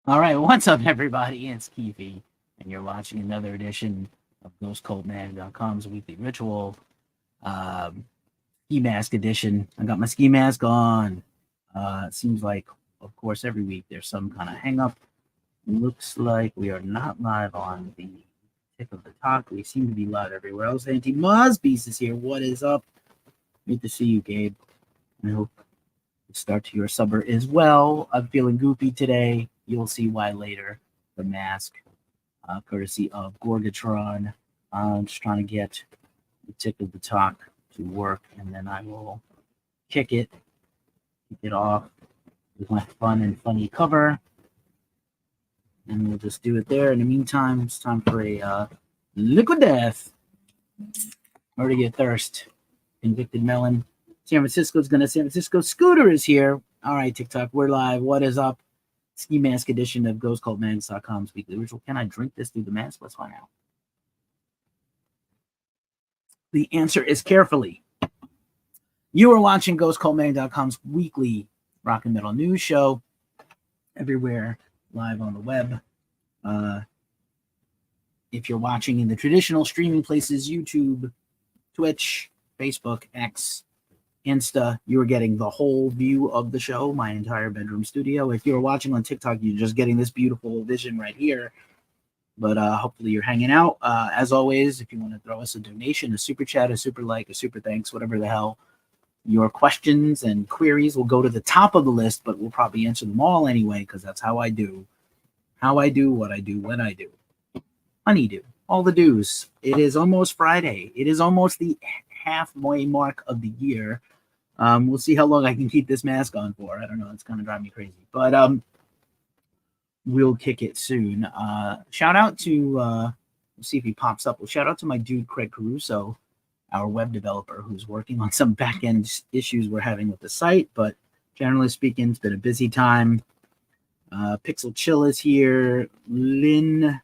All right, what's up, everybody? It's Keefe, and you're watching another edition of GhostCultMan.com's Weekly Ritual Ski Mask Edition. I got my ski mask on. It seems like, of course, every week there's some kind of hang up. Looks like we are not live on the tip of the talk. We seem to be live everywhere else. Auntie Mosbeast is here. What is up? Good to see you, Gabe. I hope the start to your summer is well. I'm feeling goofy today. You'll see why later. The mask, courtesy of Gorgatron. I'm just trying to get the tip of the talk to work, and then I will kick it off with my fun and funny cover. And we'll just do it there. In the meantime, it's time for a liquid death. Already get thirst. Convicted melon. San Francisco's gonna San Francisco. Scooter is here. All right, TikTok, we're live. What is up? Ski Mask edition of GhostCultMans.com's Weekly Ritual. Can I drink this through the mask? Let's find out. The answer is carefully. You are watching GhostCultMan.com's weekly rock and metal news show. Everywhere, live on the web. If you're watching in the traditional streaming places, YouTube, Twitch, Facebook, X, Insta, you're getting the whole view of the show, my entire bedroom studio. If you're watching on TikTok, you're just getting this beautiful vision right here. But hopefully you're hanging out. As always, if you want to throw us a donation, a super chat, a super like, a super thanks, whatever the hell, your questions and queries will go to the top of the list, but we'll probably answer them all anyway, because that's how I do. How I do, what I do, when I do. Honeydew, all the do's. It is almost Friday. It is almost the halfway mark of the year. We'll see how long I can keep this mask on for. I don't know. It's kind of driving me crazy. But we'll kick it soon. Shout out to, we'll see if he pops up. Well, shout out to my dude, Craig Caruso, our web developer, who's working on some back-end issues we're having with the site. But generally speaking, it's been a busy time. Pixel Chill is here. Lynn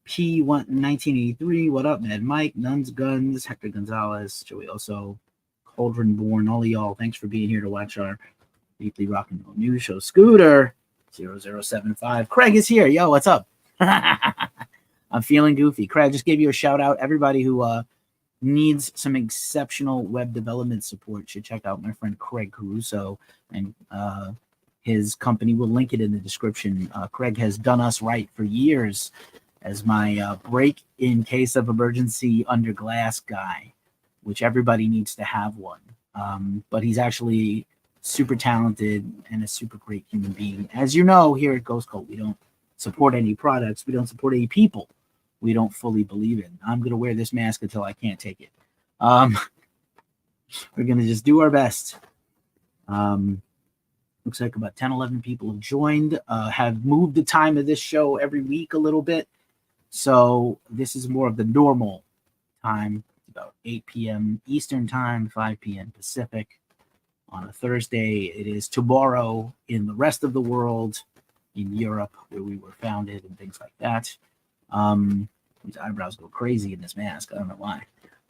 P. 1983. What up, Mad Mike? Nuns Guns. Hector Gonzalez. Joey Oso. Cauldron Born, all of y'all, thanks for being here to watch our weekly rock and roll news show. Scooter 0075. Craig is here. Yo, what's up? I'm feeling goofy. Craig, just gave you a shout out. Everybody who needs some exceptional web development support should check out my friend Craig Caruso and his company. We'll link it in the description. Craig has done us right for years as my break in case of emergency under glass guy, which everybody needs to have one. But he's actually super talented and a super great human being. As you know, here at Ghost Cult, we don't support any products. We don't support any people we don't fully believe in. I'm going to wear this mask until I can't take it. We're going to just do our best. Looks like about 10, 11 people have joined, have moved the time of this show every week a little bit. So this is more of the normal time. About 8 p.m. Eastern time, 5 p.m. Pacific on a Thursday. It is tomorrow in the rest of the world, in Europe, where we were founded and things like that. These eyebrows go crazy in this mask. I don't know why.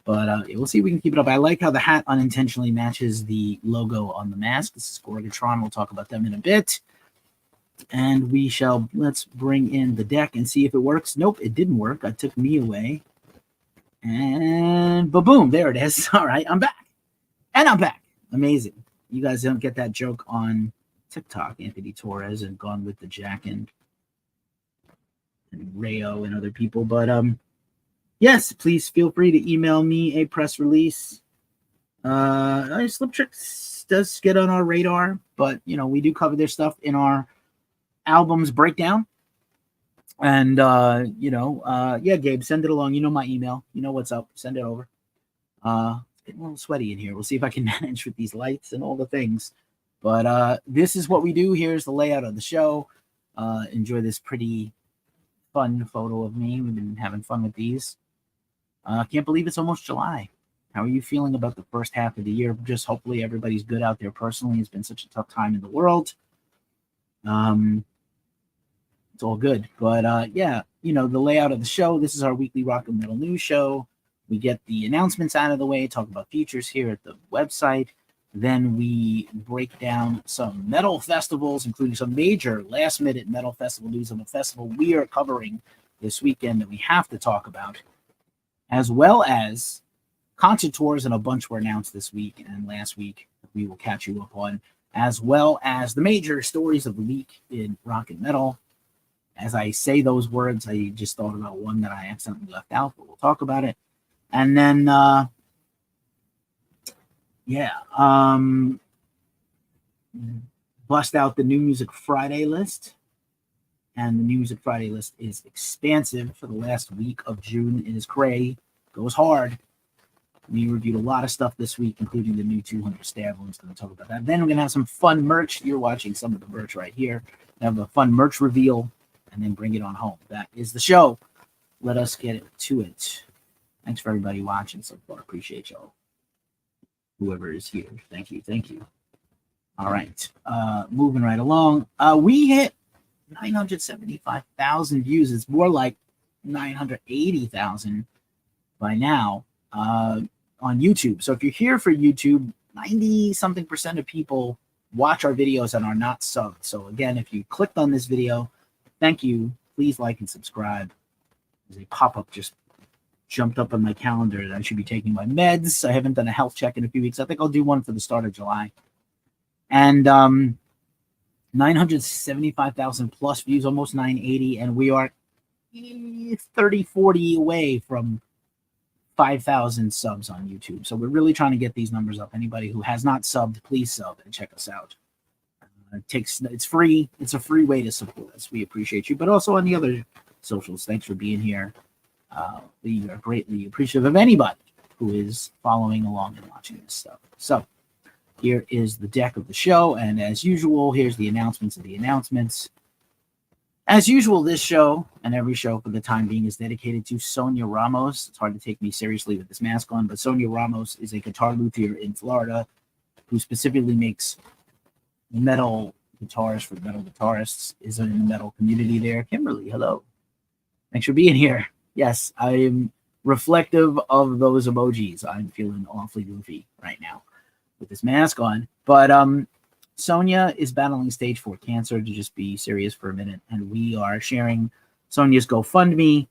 But we'll see if we can keep it up. I like how the hat unintentionally matches the logo on the mask. This is Gorgatron. We'll talk about them in a bit. And let's bring in the deck and see if it works. Nope, it didn't work. I took me away. And boom, there it is. All right, I'm back. And I'm back. Amazing. You guys don't get that joke on TikTok. Anthony Torres and Gone with the Jack and Rayo and other people. But yes, please feel free to email me a press release. Slip Tricks does get on our radar, but we do cover their stuff in our albums breakdown. And, yeah, Gabe, send it along. You know my email. You know what's up. Send it over. It's getting a little sweaty in here. We'll see if I can manage with these lights and all the things. But this is what we do. Here's the layout of the show. Enjoy this pretty fun photo of me. We've been having fun with these. Can't believe it's almost July. How are you feeling about the first half of the year? Just hopefully everybody's good out there personally. It's been such a tough time in the world. It's all good. But yeah, the layout of the show. This is our weekly rock and metal news show. We get the announcements out of the way, talk about features here at the website. Then we break down some metal festivals, including some major last-minute metal festival news of a festival we are covering this weekend that we have to talk about, as well as concert tours, and a bunch were announced this week and last week that we will catch you up on, as well as the major stories of the week in rock and metal. As I say those words, I just thought about one that I accidentally left out, but we'll talk about it. And then, bust out the New Music Friday list. And the New Music Friday list is expansive for the last week of June. It is cray, goes hard. We reviewed a lot of stuff this week, including the new 200 Stab. We're going to talk about that. Then we're going to have some fun merch. You're watching some of the merch right here. We have a fun merch reveal, and then bring it on home. That is the show. Let us get to it. Thanks for everybody watching so far. Appreciate y'all. Whoever is here. Thank you. Thank you. All right. Moving right along. We hit 975,000 views. It's more like 980,000 by now on YouTube. So if you're here for YouTube, 90-something% of people watch our videos and are not subbed. So again, if you clicked on this video, thank you. Please like and subscribe. There's a pop-up just jumped up on my calendar that I should be taking my meds. I haven't done a health check in a few weeks. I think I'll do one for the start of July. And 975,000 plus views, almost 980, and we are 30, 40 away from 5,000 subs on YouTube. So we're really trying to get these numbers up. Anybody who has not subbed, please sub and check us out. It's free. It's a free way to support us. We appreciate you, but also on the other socials. Thanks for being here. We are greatly appreciative of anybody who is following along and watching this stuff. So here is the deck of the show, and as usual, here's the announcements of the announcements. As usual, this show and every show for the time being is dedicated to Sonia Ramos. It's hard to take me seriously with this mask on, but Sonia Ramos is a guitar luthier in Florida who specifically makes metal guitars for metal guitarists, is in the metal community there. Kimberly, hello. Thanks for being here. Yes, I am reflective of those emojis. I'm feeling awfully goofy right now with this mask on. But Sonia is battling stage 4 cancer, to just be serious for a minute. And we are sharing Sonia's GoFundMe.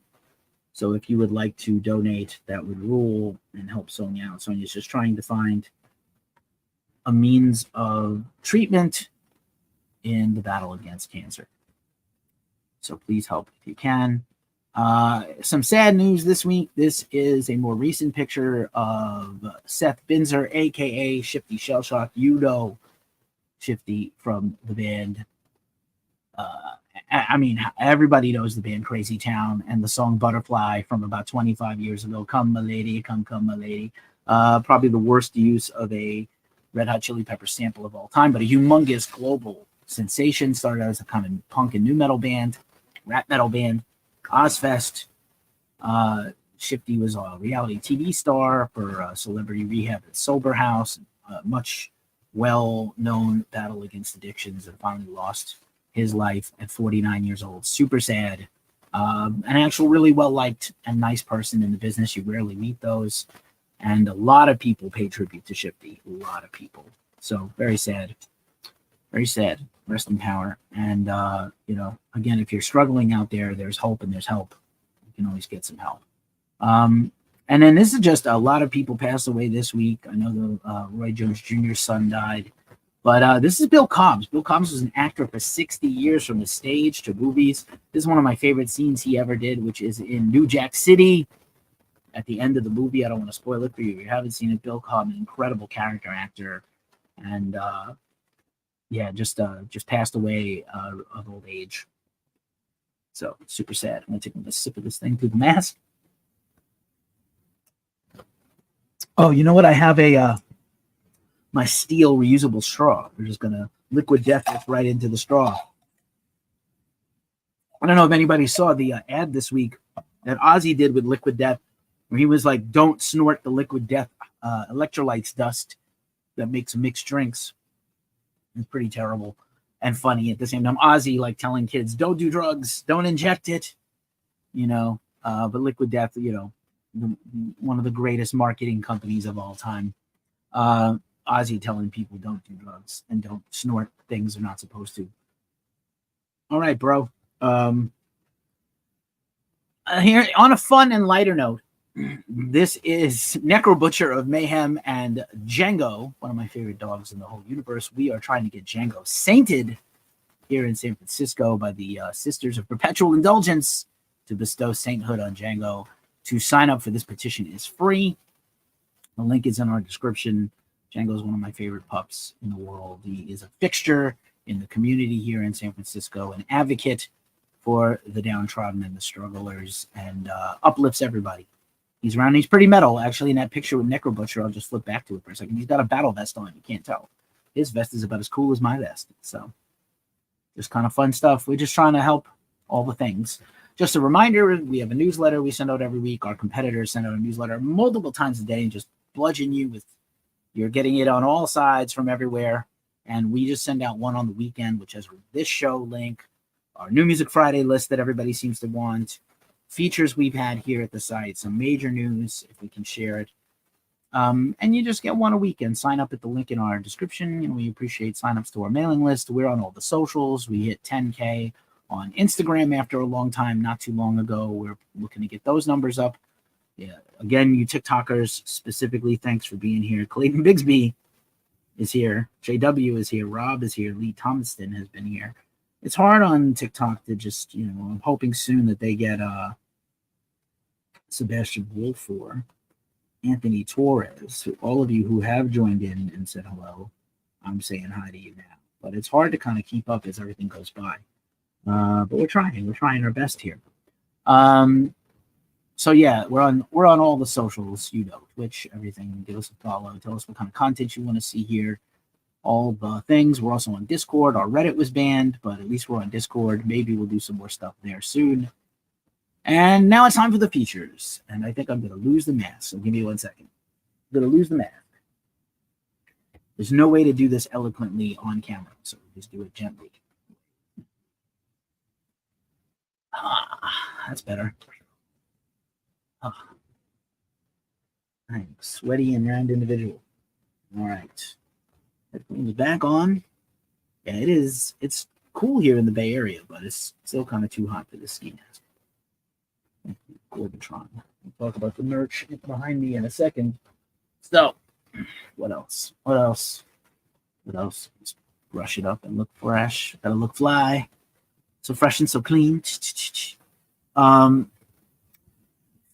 So if you would like to donate, that would rule and help Sonia out. Sonia's just trying to find a means of treatment in the battle against cancer. So please help if you can. Some sad news this week. This is a more recent picture of Seth Binzer, a.k.a. Shifty Shellshock. You know Shifty from the band. I mean, everybody knows the band Crazy Town and the song Butterfly from about 25 years ago. Come, my lady, come, my lady. Probably the worst use of a Red Hot Chili Peppers sample of all time, but a humongous global sensation. Started out as a common punk and new metal band, rap metal band, Ozfest. Shifty was a reality TV star for Celebrity Rehab and Sober House. Much well-known battle against addictions, and finally lost his life at 49 years old. Super sad. An actual really well-liked and nice person in the business. You rarely meet those. And a lot of people pay tribute to Shifty. A lot of people. So very sad. Very sad. Rest in power. And, again, if you're struggling out there, there's hope and there's help. You can always get some help. And then this is just a lot of people passed away this week. I know the Roy Jones Jr.'s son died. But this is Bill Cobbs. Bill Cobbs was an actor for 60 years, from the stage to movies. This is one of my favorite scenes he ever did, which is in New Jack City. At the end of the movie, I don't want to spoil it for you. If you haven't seen it, Bill Cobbs, an incredible character actor. And, just passed away of old age. So, super sad. I'm going to take a sip of this thing through the mask. Oh, you know what? I have my steel reusable straw. We're just going to liquid death it right into the straw. I don't know if anybody saw the ad this week that Ozzy did with Liquid Death, where he was like, don't snort the Liquid Death electrolytes dust that makes mixed drinks. It's pretty terrible and funny at the same time. Ozzy like telling kids, don't do drugs, don't inject it, but Liquid Death, one of the greatest marketing companies of all time. Ozzy telling people don't do drugs and don't snort things they're not supposed to. All right, bro. Here, on a fun and lighter note, this is Necro Butcher of Mayhem and Django, one of my favorite dogs in the whole universe. We are trying to get Django sainted here in San Francisco by the Sisters of Perpetual Indulgence to bestow sainthood on Django. To sign up for this petition is free. The link is in our description. Django is one of my favorite pups in the world. He is a fixture in the community here in San Francisco, an advocate for the downtrodden and the strugglers, and uplifts everybody. He's around. He's pretty metal, actually. In that picture with Necro Butcher, I'll just flip back to it for a second. He's got a battle vest on. You can't tell. His vest is about as cool as my vest. So, just kind of fun stuff. We're just trying to help all the things. Just a reminder, we have a newsletter we send out every week. Our competitors send out a newsletter multiple times a day and just bludgeon you with, you're getting it on all sides from everywhere. And we just send out one on the weekend, which has this show link, our New Music Friday list that everybody seems to want, features we've had here at the site, some major news, if we can share it. And you just get one a weekend. Sign up at the link in our description. And we appreciate signups to our mailing list. We're on all the socials. We hit 10K on Instagram after a long time, not too long ago. We're looking to get those numbers up. Yeah. Again, you TikTokers specifically, thanks for being here. Clayton Bigsby is here. JW is here. Rob is here. Lee Thomaston has been here. It's hard on TikTok to just, I'm hoping soon that they get Sebastian Wolf or Anthony Torres. All of you who have joined in and said hello, I'm saying hi to you now. But it's hard to kind of keep up as everything goes by. But we're trying. We're trying our best here. So yeah, we're on all the socials, Twitch, everything. Give us a follow. Tell us what kind of content you want to see here. All the things. We're also on Discord. Our Reddit was banned, but at least we're on Discord. Maybe we'll do some more stuff there soon. And now it's time for the features. And I think I'm going to lose the mask. So give me 1 second. I'm going to lose the mask. There's no way to do this eloquently on camera, so just do it gently. That's better. I'm sweaty and round individual. All right. Headphones back on. Yeah, it is. It's cool here in the Bay Area, but it's still kind of too hot for this ski mask. Gorbatron. We'll talk about the merch behind me in a second. So, what else? Let's brush it up and look fresh. Gotta look fly. So fresh and so clean.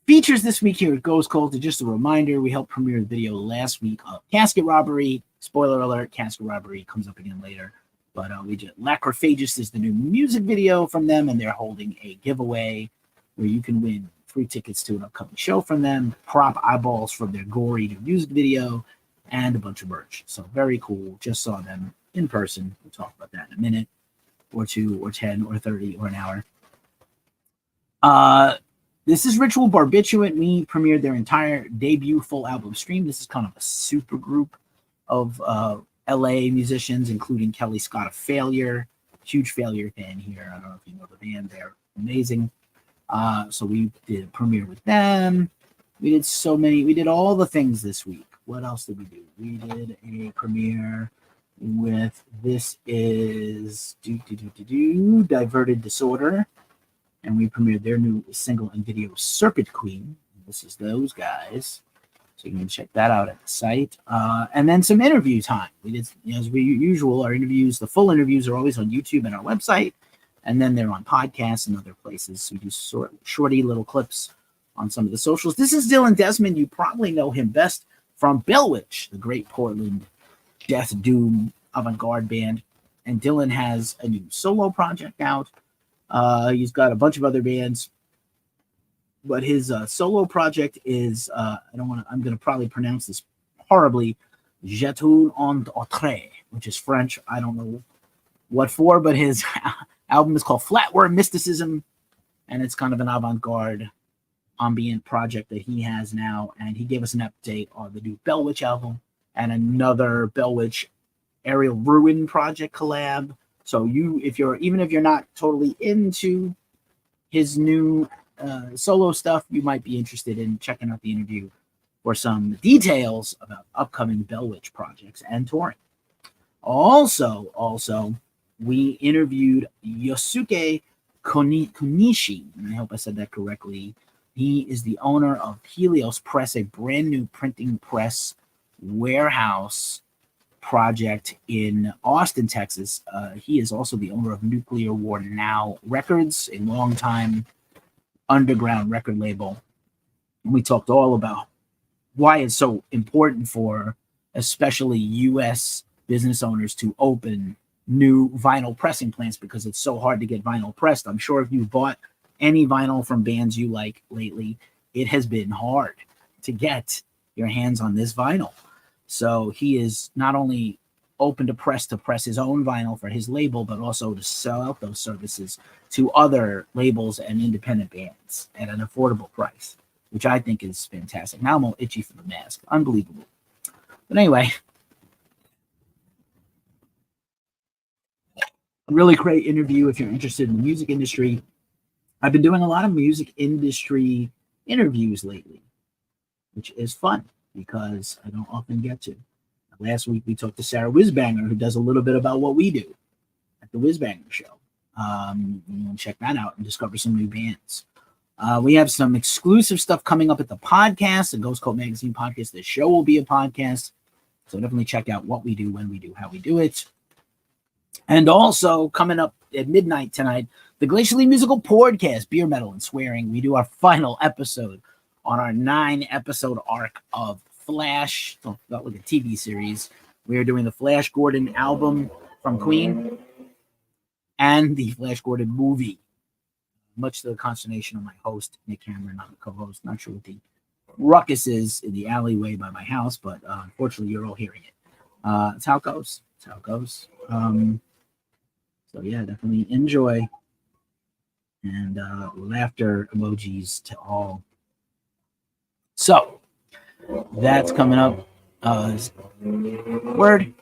Features this week here at Goes Cold. Just a reminder, we helped premiere the video last week of Casket Robbery. Spoiler alert, Casket Robbery comes up again later. But we did Lacrophagus is the new music video from them, and they're holding a giveaway where you can win free tickets to an upcoming show from them, prop eyeballs from their gory new music video, and a bunch of merch. So very cool. Just saw them in person. We'll talk about that in a minute, or 2, or 10, or 30, or an hour. This is Ritual Barbiturate. We premiered their entire debut full album stream. This is kind of a super group of LA musicians, including Kelly Scott of Failure. Huge Failure fan here. I don't know if you know the band. They're amazing. So we did a premiere with them. We did all the things this week. What else did we do? We did a premiere with This Is Diverted Disorder. And we premiered their new single and video, Serpent Queen. This is those guys. So you can check that out at the site. And then some interview time. We did, as we usual, our interviews, the full interviews are always on YouTube and our website. And then they're on podcasts and other places. So we do shorty little clips on some of the socials. This is Dylan Desmond. You probably know him best from Bellwitch, the great Portland death doom avant-garde band. And Dylan has a new solo project out. He's got a bunch of other bands, but his solo project is I'm going to probably pronounce this horribly, Jeton en Autre, which is French. I don't know what for, but his album is called Flatworm Mysticism, and it's kind of an avant-garde ambient project that he has now. And he gave us an update on the new Bellwitch album and another Bellwitch Aerial Ruin project collab. So even if you're not totally into his new solo stuff, you might be interested in checking out the interview for some details about upcoming Bell Witch projects and touring. Also, we interviewed Yosuke Konishi, and I hope I said that correctly. He is the owner of Helios Press, a brand new printing press warehouse project in Austin, Texas. He is also the owner of Nuclear War Now Records, a longtime underground record label. And we talked all about why it's so important for especially U.S. business owners to open new vinyl pressing plants, because it's so hard to get vinyl pressed. I'm sure if you bought any vinyl from bands you like lately, it has been hard to get your hands on this vinyl. So he is not only open to press his own vinyl for his label, but also to sell out those services to other labels and independent bands at an affordable price, which I think is fantastic. Now I'm all itchy for the mask. Unbelievable. But anyway, a really great interview if you're interested in the music industry. I've been doing a lot of music industry interviews lately, which is fun because I don't often get to. Last week we talked to Sarah Whizbanger, who does a little bit about what we do at the Whizbanger show. You can check that out and discover some new bands. We have some exclusive stuff coming up at the podcast, the Ghost Cult Magazine podcast. The show will be a podcast, so definitely check out what we do, when we do, how we do it. And also coming up at midnight tonight, the Glacially Musical Podcast, Beer, Metal, and Swearing. We do our final episode on our 9-episode arc of Flash. Felt like a TV series. We are doing the Flash Gordon album from Queen and the Flash Gordon movie, much to the consternation of my host, Nick Cameron, not the co-host. Not sure what the ruckus is in the alleyway by my house, but unfortunately, you're all hearing it. That's how it goes. That's how it goes. So yeah, definitely enjoy. And laughter emojis to all. So that's coming up. Word.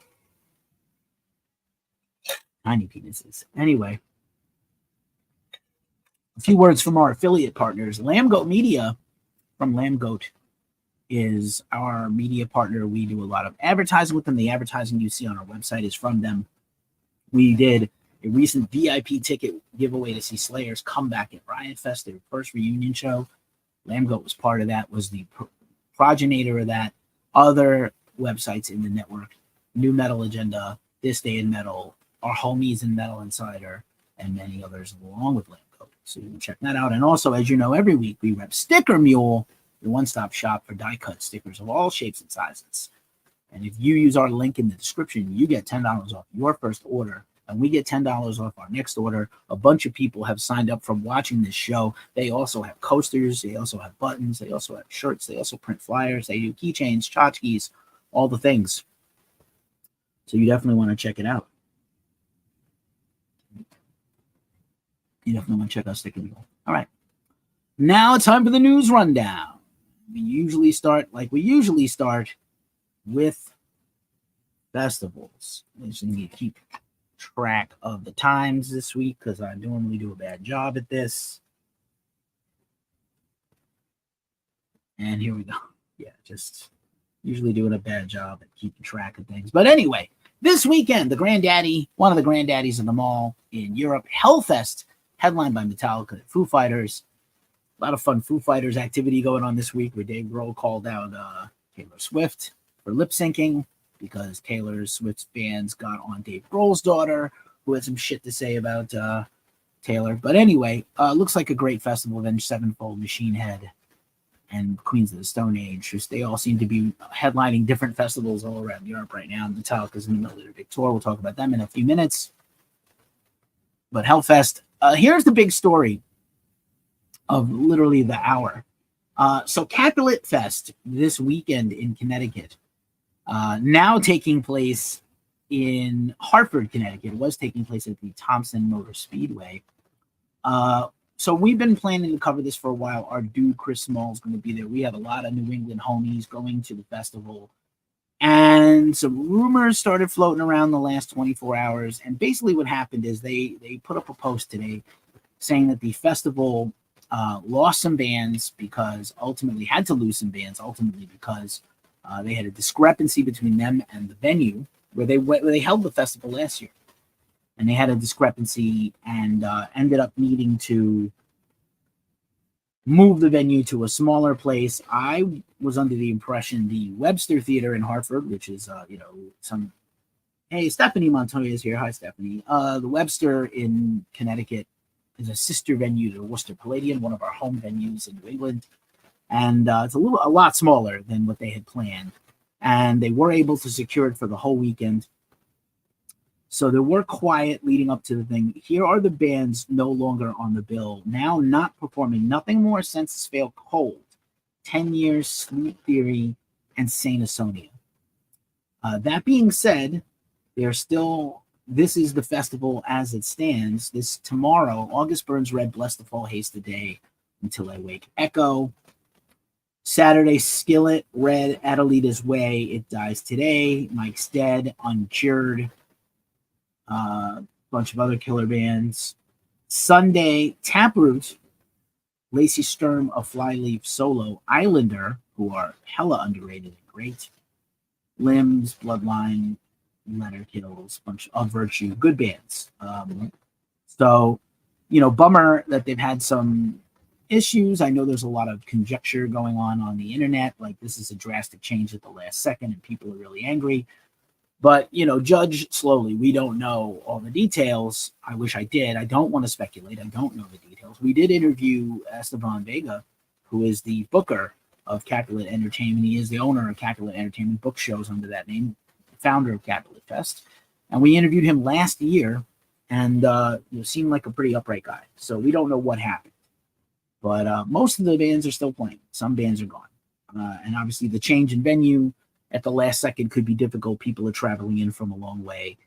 Tiny penises. Anyway, a few words from our affiliate partners. Lambgoat Media from Lambgoat is our media partner. We do a lot of advertising with them. The advertising you see on our website is from them. We did a recent VIP ticket giveaway to see Slayer's comeback at Riot Fest, their first reunion show. Lambgoat was part of that, was the progenitor of that. Other websites in the network, New Metal Agenda, This Day in Metal, our homies in Metal Insider, and many others along with Lambgoat. So you can check that out. And also, as you know, every week we rep Stickermule, the one-stop shop for die-cut stickers of all shapes and sizes. And if you use our link in the description, you get $10 off your first order, and we get $10 off our next order. A bunch of people have signed up from watching this show. They also have coasters. They also have buttons. They also have shirts. They also print flyers. They do keychains, tchotchkes, all the things. So you definitely want to check it out. You definitely want to check out Stickermule. All right. Now it's time for the news rundown. We usually start with festivals. I just need to keep track of the times this week because I normally do a bad job at this. And here we go. Yeah, just usually doing a bad job at keeping track of things. But anyway, this weekend, one of the granddaddies of them all in Europe, Hellfest, headlined by Metallica and Foo Fighters. A lot of fun Foo Fighters activity going on this week where Dave Grohl called out Taylor Swift for lip syncing because Taylor Swift's fans got on Dave Grohl's daughter, who had some shit to say about Taylor. But anyway, looks like a great festival. Avenged Sevenfold, Machine Head, and Queens of the Stone Age. They all seem to be headlining different festivals all around Europe right now. Metallica's in the middle of their big tour. We'll talk about them in a few minutes. But Hellfest, here's the big story of literally the hour. So Capulet Fest this weekend in Connecticut, now taking place in Hartford, Connecticut. It was taking place at the Thompson Motor Speedway. So we've been planning to cover this for a while. Our dude Chris Small is going to be there. We have a lot of New England homies going to the festival. And some rumors started floating around the last 24 hours. And basically what happened is they put up a post today saying that the festival lost some bands because ultimately had to lose some bands ultimately because they had a discrepancy between them and the venue where they held the festival last year, and they had a discrepancy and ended up needing to move the venue to a smaller place. I was under the impression the Webster Theater in Hartford, which is hey, Stephanie Montoya is here. Hi, Stephanie. The Webster in Connecticut is a sister venue to the Worcester Palladium, one of our home venues in New England. And it's a lot smaller than what they had planned. And they were able to secure it for the whole weekend. So they were quiet leading up to the thing. Here are the bands no longer on the bill. Now not performing. Nothing More, Senses Fail, Cold, 10 Years, Sleep Theory, and Saint Asonia. That being said, this is the festival as it stands. This tomorrow, August Burns Red, Bless the Fall, Haste the Day, Until I Wake, Echo. Saturday, Skillet, Red, Adelita's Way, It Dies Today, Mike's Dead, Uncured, bunch of other killer bands. Sunday, Taproot, Lacey Sturm of Flyleaf Solo, Islander, who are hella underrated and great, Limbs, Bloodline, Letter Kills, bunch of Virtue, good bands. So, bummer that they've had some issues. I know there's a lot of conjecture going on the internet, like this is a drastic change at the last second and people are really angry. But, judge slowly. We don't know all the details. I wish I did. I don't want to speculate. I don't know the details. We did interview Esteban Vega, who is the booker of Capulet Entertainment. He is the owner of Capulet Entertainment, book shows under that name, founder of Capulet Fest. And we interviewed him last year, and seemed like a pretty upright guy. So we don't know what happened. But most of the bands are still playing. Some bands are gone. And obviously the change in venue at the last second could be difficult. People are traveling in from a long way,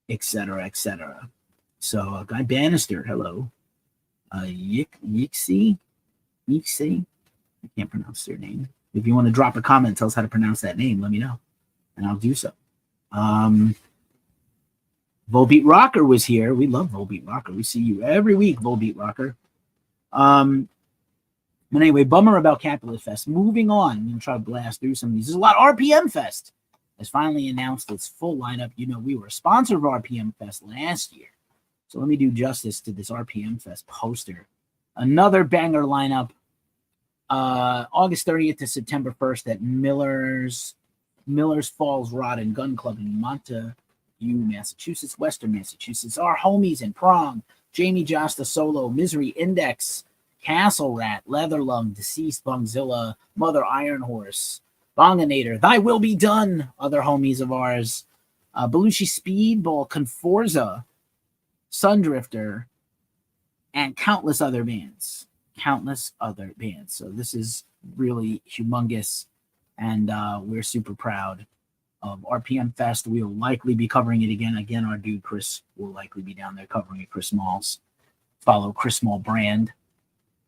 et cetera, et cetera. So Guy Bannister, hello. Yixi? I can't pronounce their name. If you want to drop a comment, tell us how to pronounce that name, let me know, and I'll do so. Volbeat Rocker was here. We love Volbeat Rocker. We see you every week, Volbeat Rocker. But anyway, bummer about Capulet Fest. Moving on, I'm going to try to blast through some of these. There's a lot. RPM Fest has finally announced its full lineup. We were a sponsor of RPM Fest last year. So let me do justice to this RPM Fest poster. Another banger lineup. August 30th to September 1st at Miller's Falls Rod and Gun Club in Montague, Massachusetts, Western Massachusetts. Our homies in Prong, Jamie Josta Solo, Misery Index, Castle Rat, Leatherlung, Deceased Bungzilla, Mother Iron Horse, Bonginator, Thy Will Be Done, other homies of ours, Belushi Speedball, Conforza, Sundrifter, and countless other bands. So this is really humongous, and we're super proud of RPM Fest. We will likely be covering it again. Again, our dude Chris will likely be down there covering it. Chris Smalls. Follow Chris Small Brand.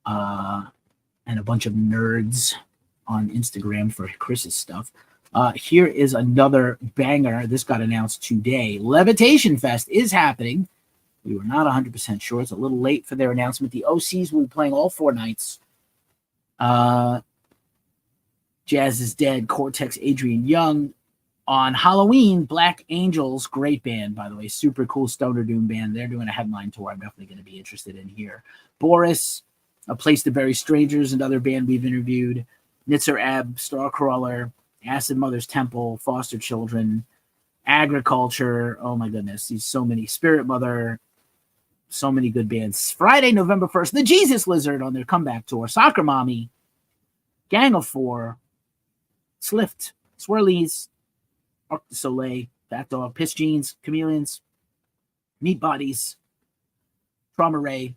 And a bunch of nerds on Instagram for Chris's stuff. Here is another banger. This got announced today. Levitation Fest is happening. We were not 100% sure. It's a little late for their announcement. The OCs will be playing all 4 nights. Jazz is Dead, Cortex, Adrian Young. On Halloween, Black Angels, great band, by the way. Super cool stoner doom band. They're doing a headline tour. I'm definitely going to be interested in here. Boris, A Place to Bury Strangers, another band we've interviewed. Nitzer Ab, Starcrawler, Acid Mother's Temple, Foster Children, Agriculture. Oh my goodness, these so many. Spirit Mother, so many good bands. Friday, November 1st, the Jesus Lizard on their comeback tour. Soccer Mommy, Gang of Four, Slift, Swirlies, Arc de Soleil, Fat Dog, Piss Jeans, Chameleons, Meat Bodies, Trauma Ray.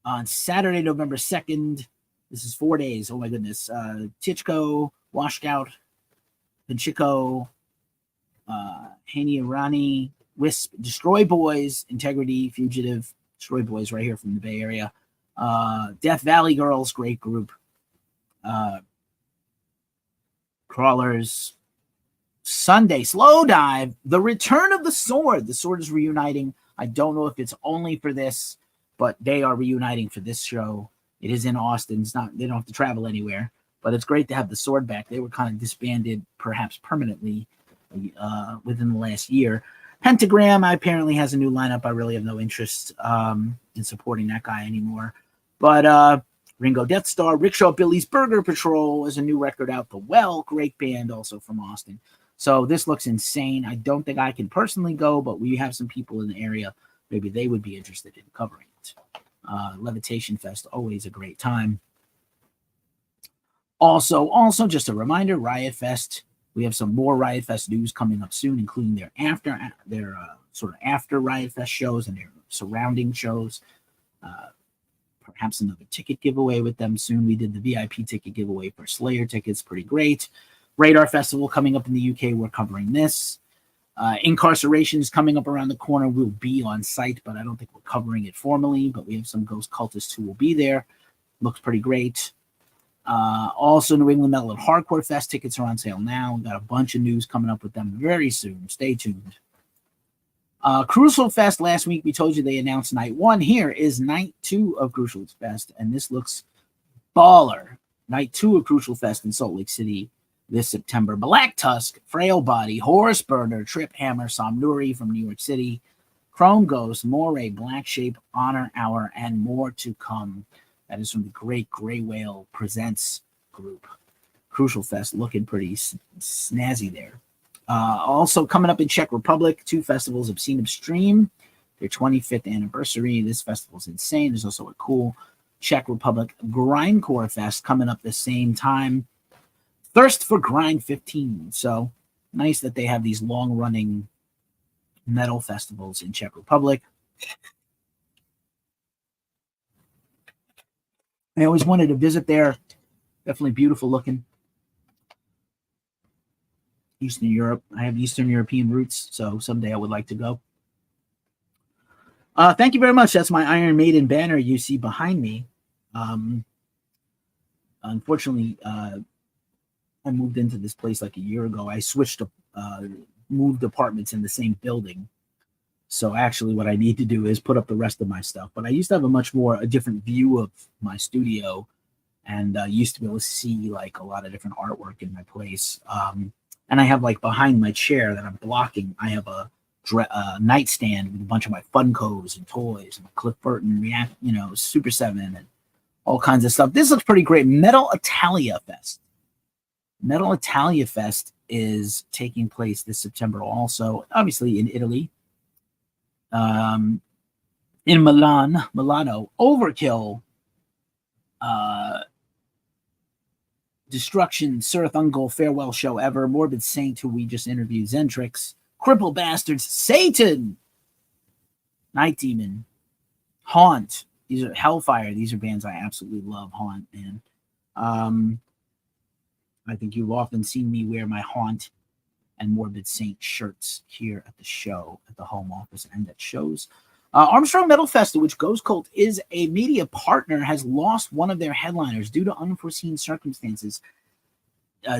On Saturday, November 2nd, this is 4 days. Oh my goodness. Tichko, Washed Out, Pinchiko, Haney Irani, Wisp, Destroy Boys, Integrity, Fugitive, Destroy Boys right here from the Bay Area. Death Valley Girls, great group. Crawlers. Sunday, Slow Dive, The Return of the Sword. The Sword is reuniting. I don't know if it's only for this, but they are reuniting for this show. It is in Austin. It's not, they don't have to travel anywhere, but it's great to have the Sword back. They were kind of disbanded, perhaps permanently, within the last year. Pentagram apparently has a new lineup. I really have no interest in supporting that guy anymore. But Ringo Death Star, Rickshaw Billy's Burger Patrol is a new record out. The Well, great band also from Austin. So this looks insane. I don't think I can personally go, but we have some people in the area. Maybe they would be interested in covering it. Levitation Fest, always a great time. Also, just a reminder, Riot Fest. We have some more Riot Fest news coming up soon, including their sort of after Riot Fest shows and their surrounding shows. Perhaps another ticket giveaway with them soon. We did the VIP ticket giveaway for Slayer tickets, pretty great. Radar Festival coming up in the UK. We're covering this. Incarceration is coming up around the corner. We'll be on site, but I don't think we're covering it formally. But we have some Ghost Cultists who will be there. Looks pretty great. Also, New England Metal and Hardcore Fest tickets are on sale now. We've got a bunch of news coming up with them very soon. Stay tuned. Crucial Fest last week, we told you they announced night 1. Here is night 2 of Crucial Fest, and this looks baller. Night 2 of Crucial Fest in Salt Lake City this September. Black Tusk, Frail Body, Horse Burner, Trip Hammer, Somnuri from New York City, Chrome Ghost, Moray, Black Shape, Honor Hour, and more to come. That is from the great Gray Whale Presents group. Crucial Fest looking pretty snazzy there. Also coming up in Czech Republic, 2 festivals, Obscene Upstream, their 25th anniversary. This festival's insane. There's also a cool Czech Republic Grindcore Fest coming up the same time. Thirst for Grind 15. So nice that they have these long-running metal festivals in Czech Republic. I always wanted to visit there. Definitely beautiful looking. Eastern Europe. I have Eastern European roots, so someday I would like to go. Thank you very much. That's my Iron Maiden banner you see behind me. Unfortunately, I moved into this place like a year ago. I switched to moved apartments in the same building. So actually what I need to do is put up the rest of my stuff. But I used to have a different view of my studio, and used to be able to see like a lot of different artwork in my place. And I have like behind my chair that I'm blocking, I have a nightstand with a bunch of my Funkos and toys and Cliff Burton Super 7 and all kinds of stuff. This looks pretty great. Metal Italia Fest. Metal Italia Fest is taking place this September also, obviously in Italy. In Milano, Overkill, Destruction, Sirth Ungol, Farewell Show Ever, Morbid Saint, who we just interviewed, Zentrix, Cripple Bastards, Satan, Night Demon, Haunt. These are Hellfire. These are bands I absolutely love. Haunt, man. I think you've often seen me wear my Haunt and Morbid Saint shirts here at the show, at the home office, and at shows. Armstrong Metal Festival, which Ghost Cult is a media partner, has lost one of their headliners due to unforeseen circumstances.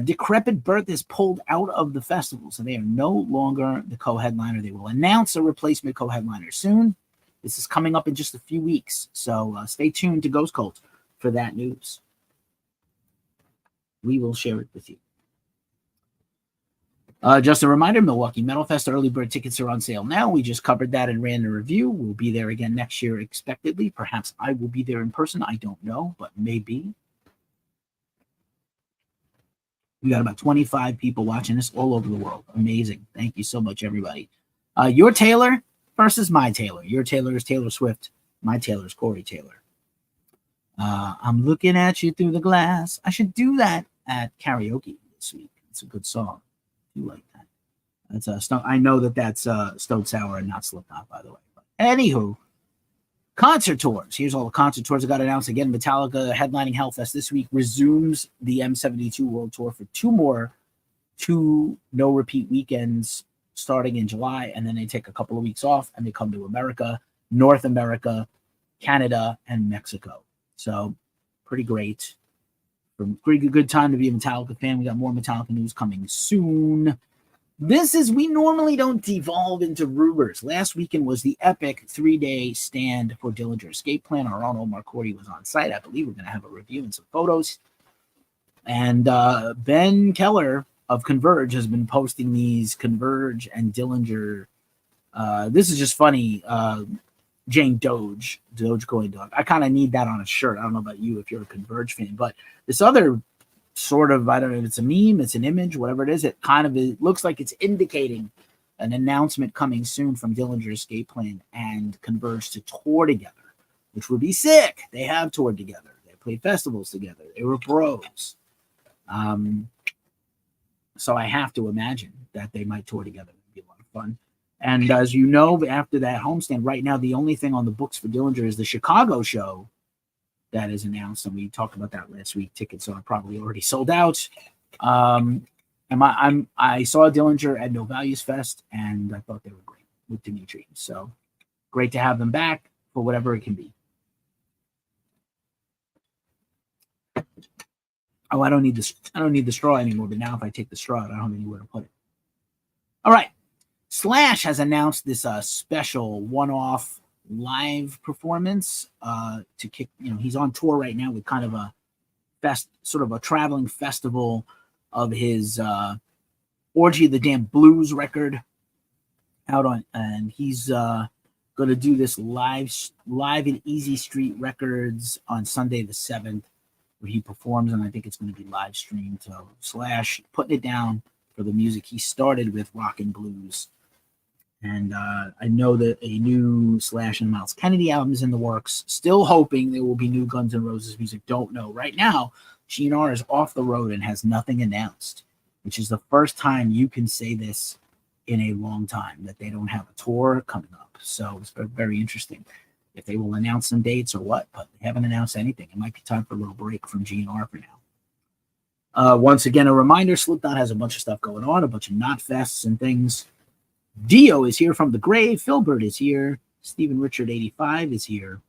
Decrepit Birth is pulled out of the festival, so they are no longer the co-headliner. They will announce a replacement co-headliner soon. This is coming up in just a few weeks, so stay tuned to Ghost Cult for that news. We will share it with you. Just a reminder, Milwaukee Metal Fest early bird tickets are on sale now. We just covered that and ran the review. We'll be there again next year expectedly. Perhaps I will be there in person. I don't know, but maybe. We got about 25 people watching this all over the world. Amazing. Thank you so much, everybody. Your Taylor versus my Taylor. Your Taylor is Taylor Swift. My Taylor is Corey Taylor. I'm looking at you through the glass. I should do that at karaoke this week. It's a good song. You like that? That's I know that's Stone Sour and not Slipknot, by the way. But anywho, concert tours. Here's all the concert tours I got announced again. Metallica headlining Hellfest this week resumes the M72 World Tour for two no repeat weekends starting in July, and then they take a couple of weeks off and they come to America, North America, Canada, and Mexico. So pretty great. Pretty good time to be a Metallica fan. We got more Metallica news coming soon. we normally don't devolve into rumors. Last weekend was the epic 3-day stand for Dillinger Escape Plan. Our own Omar Cordy was on site. I believe we're going to have a review and some photos. And Ben Keller of Converge has been posting these Converge and Dillinger. This is just funny. Jane Dogecoin Dog. I kind of need that on a shirt. I don't know about you if you're a Converge fan, but this other sort of, I don't know if it's a meme, it's an image, whatever it is, it looks like it's indicating an announcement coming soon from Dillinger Escape Plan and Converge to tour together, which would be sick. They have toured together. They played festivals together. They were bros. So I have to imagine that they might tour together. It'd be a lot of fun. And as you know, after that homestand, right now, the only thing on the books for Dillinger is the Chicago show that is announced. And we talked about that last week. Tickets are probably already sold out. I saw Dillinger at No Values Fest, and I thought they were great with Dimitri. So great to have them back for whatever it can be. Oh, I don't need the straw anymore, but now if I take the straw out, I don't have anywhere to put it. All right. Slash has announced this special one-off live performance to kick. He's on tour right now with kind of a sort of a traveling festival of his Orgy of the Damn Blues record out on, and he's going to do this live in Easy Street Records on Sunday the 7th, where he performs, and I think it's going to be live streamed. So Slash putting it down for the music he started with, rock and blues. And I know that a new Slash and Miles Kennedy album is in the works. Still hoping there will be new Guns N' Roses music. Don't know. Right now, GNR is off the road and has nothing announced, which is the first time you can say this in a long time, that they don't have a tour coming up. So it's very interesting if they will announce some dates or what, but they haven't announced anything. It might be time for a little break from GNR for now. Once again, a reminder, Slipknot has a bunch of stuff going on, a bunch of not fests and things. Dio is here from the grave. Philbert is here. Stephen Richard 85 is here.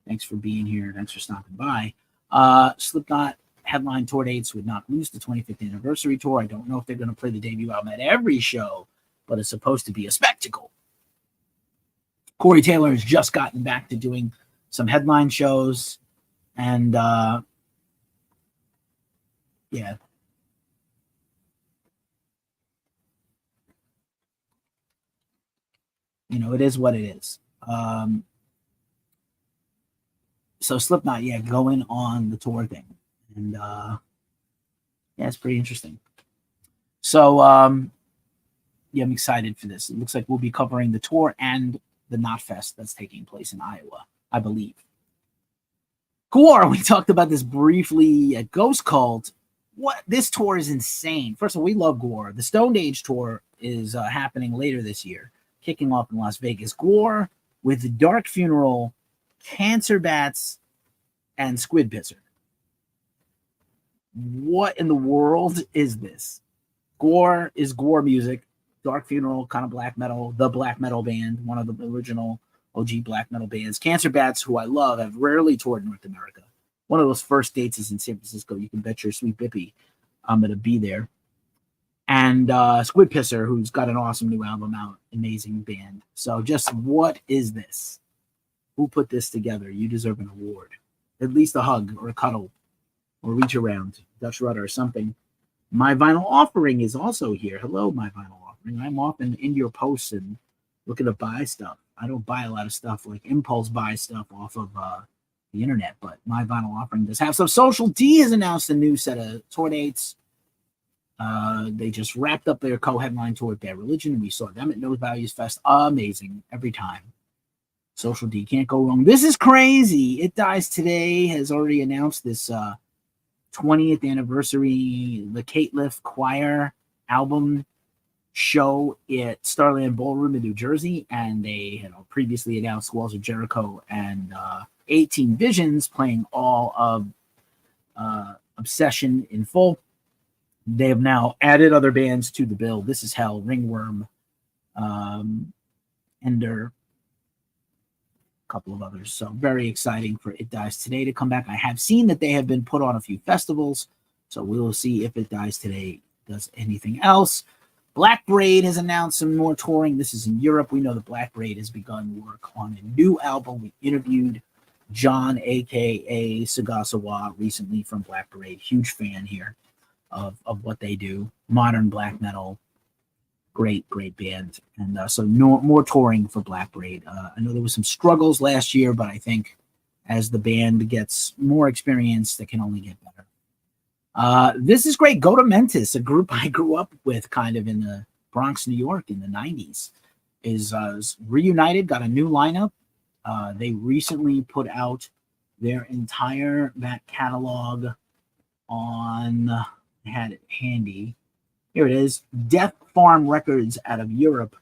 Thanks for being here. Thanks for stopping by. Slipknot headline tour dates would not lose the 25th anniversary tour. I don't know if they're going to play the debut album at every show, but it's supposed to be a spectacle. Corey Taylor has just gotten back to doing some headline shows, and yeah. It is what it is. So Slipknot, going on the tour thing. And it's pretty interesting. So I'm excited for this. It looks like we'll be covering the tour and the Knotfest that's taking place in Iowa, I believe. Gore, we talked about this briefly at Ghost Cult. This tour is insane. First of all, we love Gore. The Stoned Age tour is happening later this year, kicking off in Las Vegas. Gore with Dark Funeral, Cancer Bats, and Squid Pisser. What in the world is this? Gore is Gore music. Dark Funeral, kind of black metal, the black metal band, one of the original OG black metal bands. Cancer Bats, who I love, have rarely toured North America. One of those first dates is in San Francisco. You can bet your sweet bippy I'm going to be there. And Squid Pisser, who's got an awesome new album out. Amazing band. So just what is this? Who put this together? You deserve an award. At least a hug or a cuddle or reach around, Dutch Rudder or something. My Vinyl Offering is also here. Hello, My Vinyl Offering. I'm often in your posts and looking to buy stuff. I don't buy a lot of stuff, like impulse buy stuff off of the internet, but My Vinyl Offering does have some. Social D has announced a new set of tour dates. They just wrapped up their co-headline tour with Bad Religion. We saw them at No Values Fest. Amazing every time. Social D can't go wrong. This is crazy. It Dies Today has already announced this 20th anniversary The Kate Liff Choir album show at Starland Ballroom in New Jersey, and they had previously announced Walls of Jericho and 18 Visions playing all of Obsession in full. They have now added other bands to the bill. This Is Hell, Ringworm, Ender, a couple of others. So very exciting for It Dies Today to come back. I have seen that they have been put on a few festivals, so we will see if It Dies Today does anything else. Black Braid has announced some more touring. This is in Europe. We know that Black Braid has begun work on a new album. We interviewed John, a.k.a. Sagasawa, recently from Black Braid. Huge fan here of what they do. Modern black metal. Great band. And so more touring for Black Braid. I know there was some struggles last year, but I think as the band gets more experience, they can only get better. This is great. Go to Mentis, a group I grew up with kind of in the Bronx, New York in the 90s, is reunited, got a new lineup. They recently put out their entire back catalog on, I had it handy. Here it is, Death Farm Records out of Europe.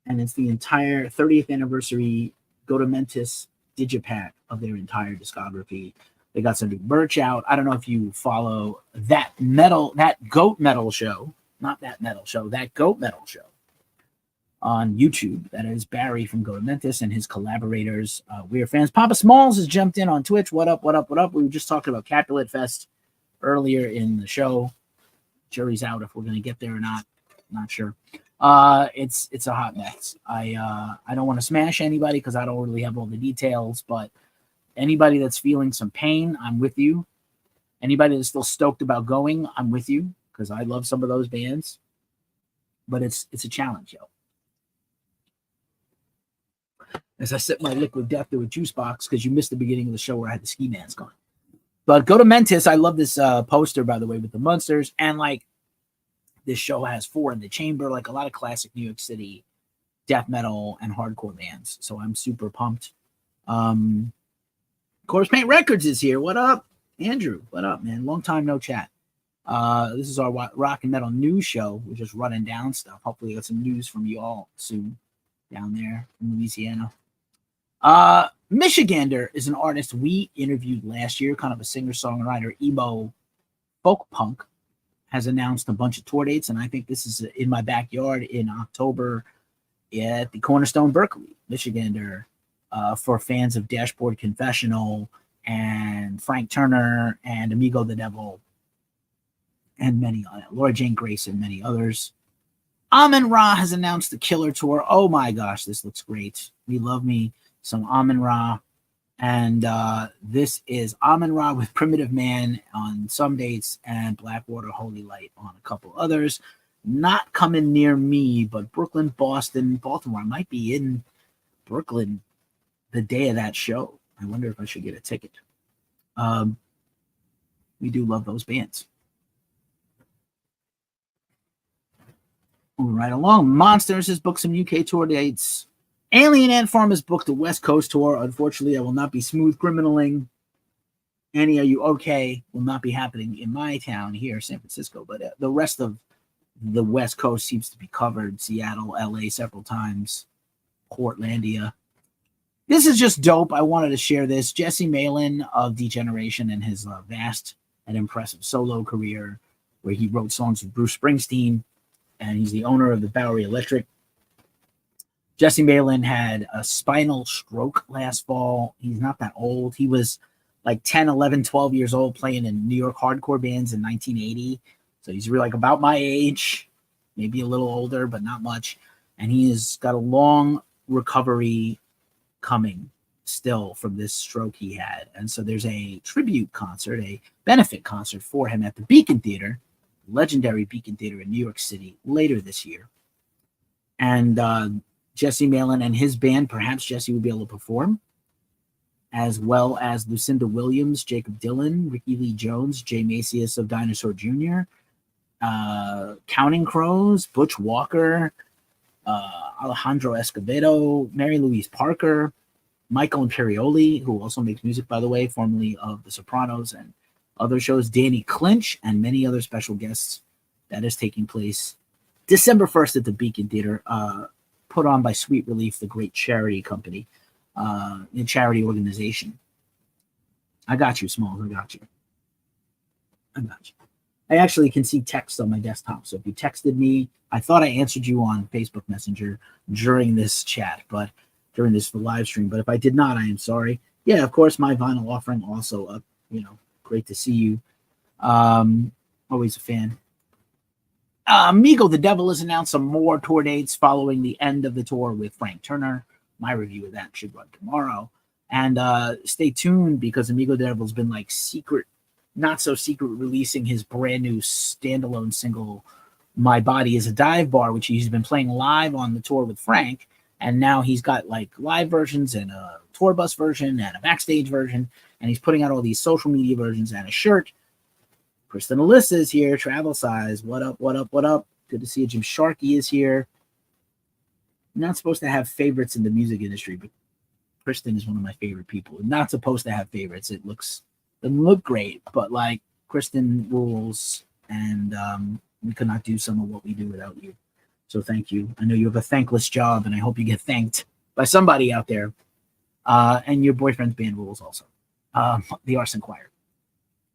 And it's the entire 30th anniversary Go to Mentis digipack of their entire discography. They got some new merch out. I don't know if you follow that goat metal show, not that metal show, that goat metal show on YouTube. That is Barry from Go to Mentis and his collaborators. We are fans. Papa Smalls has jumped in on Twitch. What up? We were just talking about Capulet Fest earlier in the show. Jury's out if we're going to get there or not. Not sure. It's a hot mess. I don't want to smash anybody because I don't really have all the details, but anybody that's feeling some pain, I'm with you. Anybody that's still stoked about going, I'm with you because I love some of those bands. But it's a challenge, yo. As I sip my liquid death through a juice box because you missed the beginning of the show where I had the ski mask on. But Go to Mentis. I love this poster, by the way, with the monsters. And like this show has 4 in the chamber, like a lot of classic New York City death metal and hardcore bands. So I'm super pumped. Corpse Paint Records is here. What up, Andrew? What up, man? Long time no chat. This is our rock and metal news show. We're just running down stuff. Hopefully, got some news from you all soon down there in Louisiana. Michigander is an artist we interviewed last year, kind of a singer-songwriter, emo folk punk, has announced a bunch of tour dates, and I think this is in my backyard in October at the Cornerstone Berkeley. Michigander, for fans of Dashboard Confessional and Frank Turner and Amigo the Devil and many Laura Jane Grace and many others. Amun-Ra has announced the Killer Tour. Oh my gosh, this looks great. We love me some Amun-Ra. And this is Amun-Ra with Primitive Man on some dates and Blackwater Holy Light on a couple others. Not coming near me, but Brooklyn, Boston, Baltimore. I might be in Brooklyn the day of that show. I wonder if I should get a ticket. We do love those bands. Moving right along. Monsters has booked some UK tour dates. Alien Ant Farm has booked a West Coast tour. Unfortunately, I will not be smooth criminaling. Annie, are you okay? Will not be happening in my town here, San Francisco, but the rest of the West Coast seems to be covered. Seattle, LA several times, Portlandia. This is just dope. I wanted to share this. Jesse Malin of Degeneration and his vast and impressive solo career where he wrote songs with Bruce Springsteen, and he's the owner of the Bowery Electric. Jesse Malin had a spinal stroke last fall. He's not that old. He was like 10, 11, 12 years old playing in New York hardcore bands in 1980. So he's really like about my age, maybe a little older, but not much. And he has got a long recovery coming still from this stroke he had. And so there's a tribute concert, a benefit concert for him at the Beacon Theater, legendary Beacon Theater in New York City later this year. And Jesse Malin and his band, perhaps Jesse would be able to perform, as well as Lucinda Williams, Jacob Dylan, Ricky Lee Jones, Jay Macias of Dinosaur Jr., Counting Crows, Butch Walker, Alejandro Escobedo, Mary Louise Parker, Michael Imperioli, who also makes music, by the way, formerly of The Sopranos and other shows, Danny Clinch, and many other special guests. That is taking place December 1st at the Beacon Theater, put on by Sweet Relief, the great charity company, a charity organization. I got you, Smalls. I got you. I actually can see text on my desktop. So if you texted me, I thought I answered you on Facebook Messenger during this chat, but during this live stream. But if I did not, I am sorry. Yeah, of course, my vinyl offering also up. Great to see you. Always a fan. Amigo The Devil has announced some more tour dates following the end of the tour with Frank Turner. My review of that should run tomorrow. And stay tuned because Amigo The Devil's been like secret, not so secret, releasing his brand new standalone single, My Body is a Dive Bar, which he's been playing live on the tour with Frank. And now he's got like live versions and a tour bus version and a backstage version. And he's putting out all these social media versions and a shirt. Kristen Alyssa is here, travel size. What up, what up, what up? Good to see you. Jim Sharkey is here. I'm not supposed to have favorites in the music industry, but Kristen is one of my favorite people. I'm not supposed to have favorites. It doesn't look great, but like Kristen rules, and we could not do some of what we do without you. So thank you. I know you have a thankless job, and I hope you get thanked by somebody out there. And your boyfriend's band rules also. The Arson Choir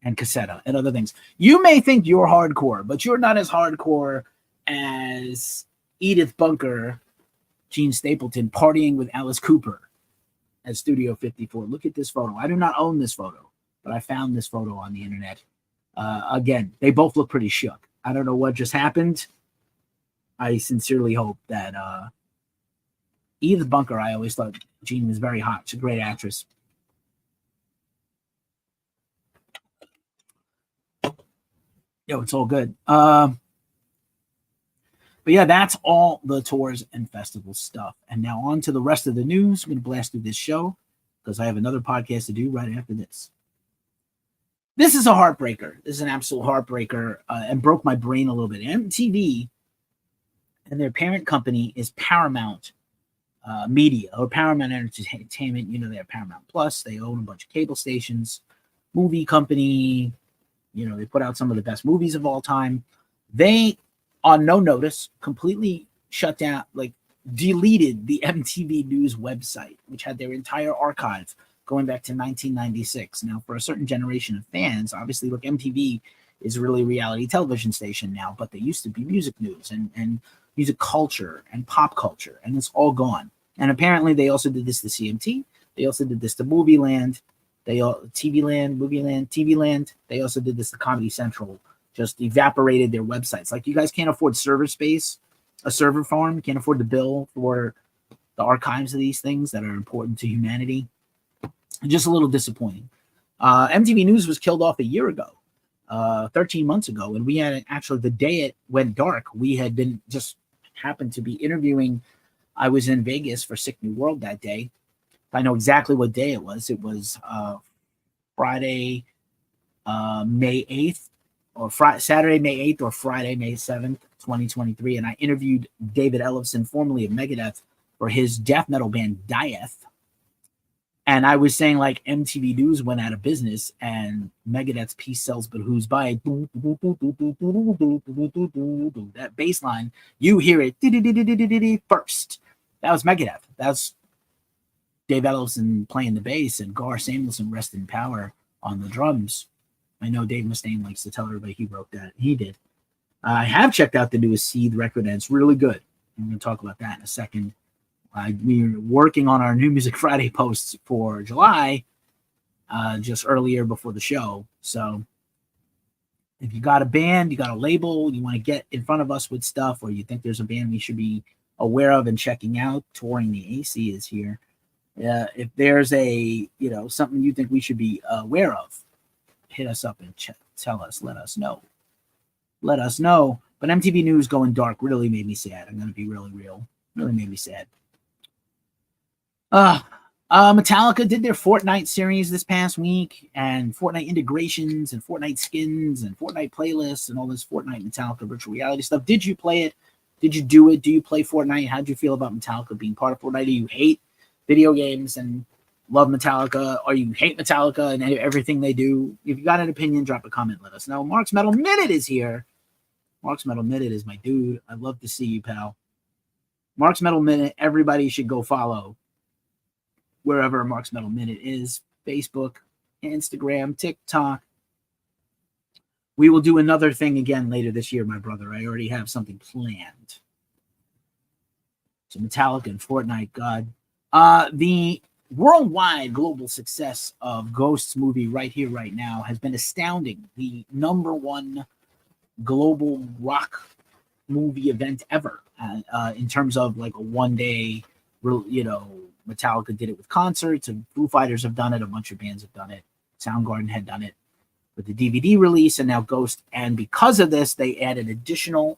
and Cassetta and other things. You may think you're hardcore, but you're not as hardcore as Edith Bunker, Gene Stapleton partying with Alice Cooper at Studio 54. Look at this photo. I do not own this photo, but I found this photo on the internet. Again, they both look pretty shook. I don't know what just happened. I sincerely hope that Edith Bunker, I always thought Gene was very hot. She's a great actress. Yo, it's all good. But yeah, that's all the tours and festival stuff. And now on to the rest of the news. I'm going to blast through this show because I have another podcast to do right after this. This is a heartbreaker. This is an absolute heartbreaker and broke my brain a little bit. MTV and their parent company is Paramount Media or Paramount Entertainment. You know, they have Paramount Plus. They own a bunch of cable stations, movie company. You know, they put out some of the best movies of all time. They, on no notice, completely shut down, like deleted the MTV News website, which had their entire archive going back to 1996. Now, for a certain generation of fans, obviously, look, MTV is really a reality television station now, but they used to be music news and music culture and pop culture, and it's all gone. And apparently, they also did this to CMT. They also did this to Movie Land. They all TV Land, Movie Land, TV Land. They also did this to Comedy Central. Just evaporated their websites. Like, you guys can't afford server space, a server farm. Can't afford the bill for the archives of these things that are important to humanity. Just a little disappointing. MTV News was killed off a year ago, 13 months ago, and we had actually the day it went dark. We had been just happened to be interviewing. I was in Vegas for Sick New World that day. I know exactly what day it was. It was Friday, May 8th, or Saturday, May 8th, or Friday, May 7th, 2023. And I interviewed David Ellefson, formerly of Megadeth, for his death metal band Dieth. And I was saying, like, MTV News went out of business, and Megadeth's Peace Sells But Who's By It. That bass line, you hear it first. That was Megadeth. That's Dave Ellefson playing the bass, and Gar Samuelson, rest in power, on the drums. I know Dave Mustaine likes to tell everybody he wrote that. He did. I have checked out the newest Seed record, and it's really good. I'm going to talk about that in a second. We're working on our New Music Friday posts for July, just earlier before the show. So if you got a band, you got a label, you want to get in front of us with stuff, or you think there's a band we should be aware of and checking out, Touring the AC is here. If there's a, something you think we should be aware of, hit us up and tell us, let us know. Let us know. But MTV News going dark really made me sad. I'm going to be really real. Really made me sad. Metallica did their Fortnite series this past week, and Fortnite integrations and Fortnite skins and Fortnite playlists and all this Fortnite Metallica virtual reality stuff. Did you play it? Did you do it? Do you play Fortnite? How did you feel about Metallica being part of Fortnite? Do you hate video games and love Metallica, or you hate Metallica and everything they do? If you got an opinion, drop a comment, let us know. Mark's Metal Minute is here. Mark's Metal Minute is my dude. I'd love to see you, pal. Mark's Metal Minute, everybody should go follow wherever Mark's Metal Minute is. Facebook, Instagram, TikTok. We will do another thing again later this year, my brother. I already have something planned. So Metallica and Fortnite, God. The worldwide global success of Ghost's movie Right Here, Right Now has been astounding. The #1 global rock movie event ever in terms of like a one-day, Metallica did it with concerts, and Foo Fighters have done it, a bunch of bands have done it, Soundgarden had done it with the DVD release, and now Ghost. And because of this, they added additional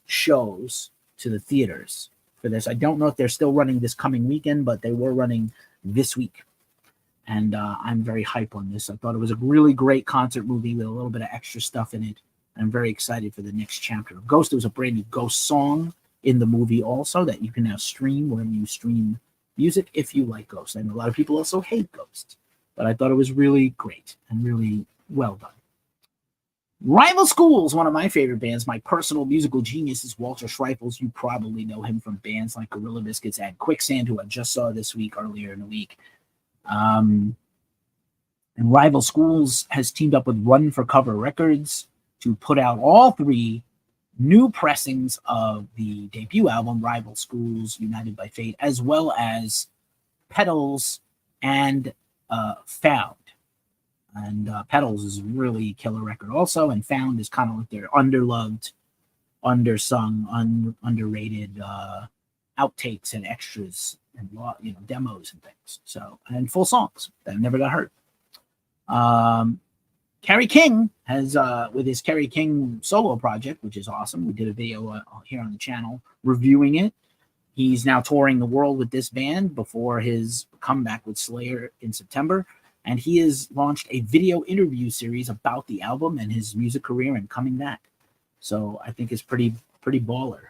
shows to the theaters for this. I don't know if they're still running this coming weekend, but they were running this week. And I'm very hype on this. I thought it was a really great concert movie with a little bit of extra stuff in it. I'm very excited for the next chapter of Ghost. There was a brand new Ghost song in the movie also that you can now stream wherever you stream music if you like Ghost. I know a lot of people also hate Ghost, but I thought it was really great and really well done. Rival Schools, one of my favorite bands. My personal musical genius is Walter Schreifels. You probably know him from bands like Gorilla Biscuits and Quicksand, who I just saw this week, earlier in the week. And Rival Schools has teamed up with Run for Cover Records to put out all 3 new pressings of the debut album, Rival Schools United by Fate, as well as Petals and Found. And Petals is a really killer record also, and Found is kind of like their underloved, undersung, underrated outtakes and extras and demos and things. So, and full songs that never got heard. Kerry King has with his Kerry King solo project, which is awesome. We did a video here on the channel reviewing it. He's now touring the world with this band before his comeback with Slayer in September. And he has launched a video interview series about the album and his music career and coming back. So I think it's pretty baller.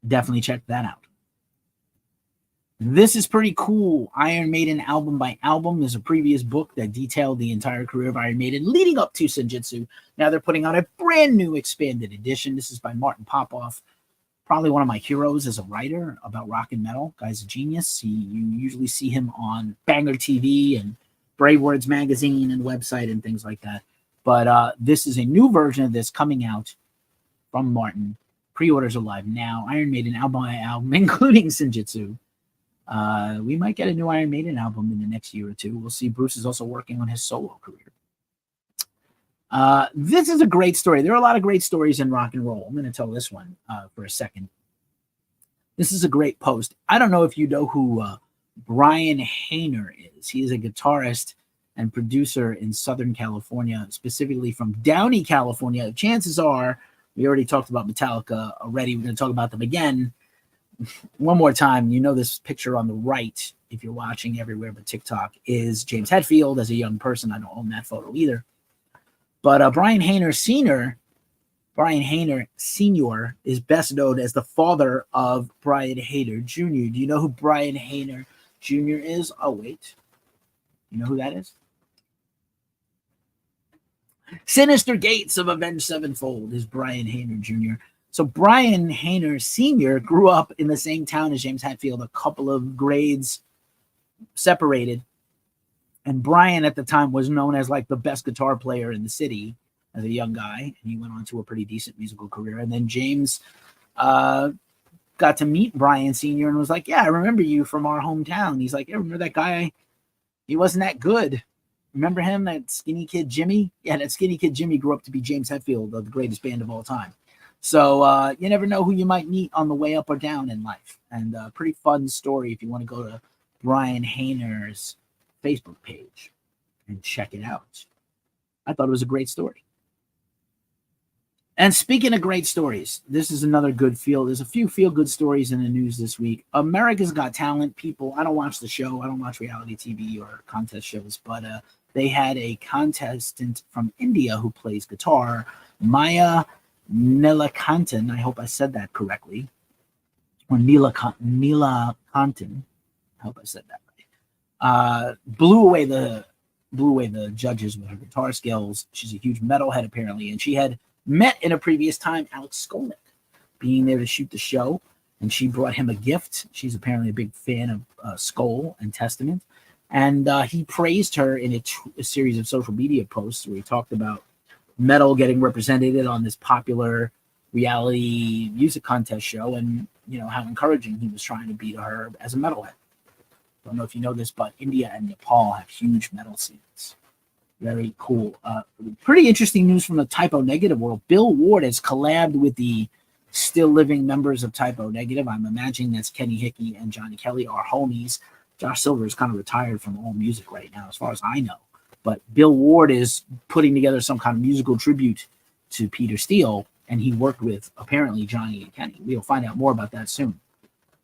Definitely check that out. This is pretty cool. Iron Maiden album by album. There's a previous book that detailed the entire career of Iron Maiden leading up to Senjutsu. Now they're putting out a brand new expanded edition. This is by Martin Popoff. Probably one of my heroes as a writer about rock and metal. Guy's a genius. You usually see him on Banger TV and Brave Words magazine and website and things like that. But this is a new version of this coming out from Martin. Pre-orders are live now. Iron Maiden album by album, including Senjutsu. We might get a new Iron Maiden album in the next year or two. We'll see. Bruce is also working on his solo career. This is a great story. There are a lot of great stories in rock and roll. I'm going to tell this one for a second. This is a great post. I don't know if you know who Brian Hayner is. He is a guitarist and producer in Southern California, specifically from Downey, California. Chances are, we already talked about Metallica already. We're going to talk about them again. One more time. You know this picture on the right, if you're watching everywhere but TikTok, is James Hetfield as a young person. I don't own that photo either. But Brian Hayner Sr. is best known as the father of Brian Hayner Jr. Do you know who Brian Hayner Jr. is? Oh, wait. You know who that is? Synister Gates of Avenged Sevenfold is Brian Hayner Jr. So Brian Hayner Sr. grew up in the same town as James Hetfield, a couple of grades separated. And Brian at the time was known as like the best guitar player in the city as a young guy. And he went on to a pretty decent musical career. And then James got to meet Brian Sr. and was like, yeah, I remember you from our hometown. He's like, yeah, remember that guy? He wasn't that good. Remember him, that skinny kid Jimmy? Yeah, that skinny kid Jimmy grew up to be James Hetfield of the greatest band of all time. So you never know who you might meet on the way up or down in life. And a pretty fun story if you want to go to Brian Hayner's Facebook page and check it out. I thought it was a great story. And speaking of great stories, this is another good feel. There's a few feel-good stories in the news this week. America's Got Talent. People, I don't watch the show. I don't watch reality TV or contest shows, but they had a contestant from India who plays guitar, Maya Neelakantan. I hope I said that correctly. Or Neelakantan. I hope I said that right. Blew away the judges with her guitar skills. She's a huge metalhead apparently, and she had met in a previous time Alex Skolnick being there to shoot the show, and she brought him a gift. She's apparently a big fan of Skull and Testament, and he praised her in a series of social media posts where he talked about metal getting represented on this popular reality music contest show, and how encouraging he was trying to be to her as a metalhead. Don't know if you know this, but India and Nepal have huge metal scenes. Very cool. Pretty interesting news from the Typo Negative world. Bill Ward has collabed with the still living members of Typo Negative. I'm imagining that's Kenny Hickey and Johnny Kelly are homies. Josh Silver is kind of retired from all music right now, as far as I know. But Bill Ward is putting together some kind of musical tribute to Peter Steele, and he worked with, apparently, Johnny and Kenny. We'll find out more about that soon.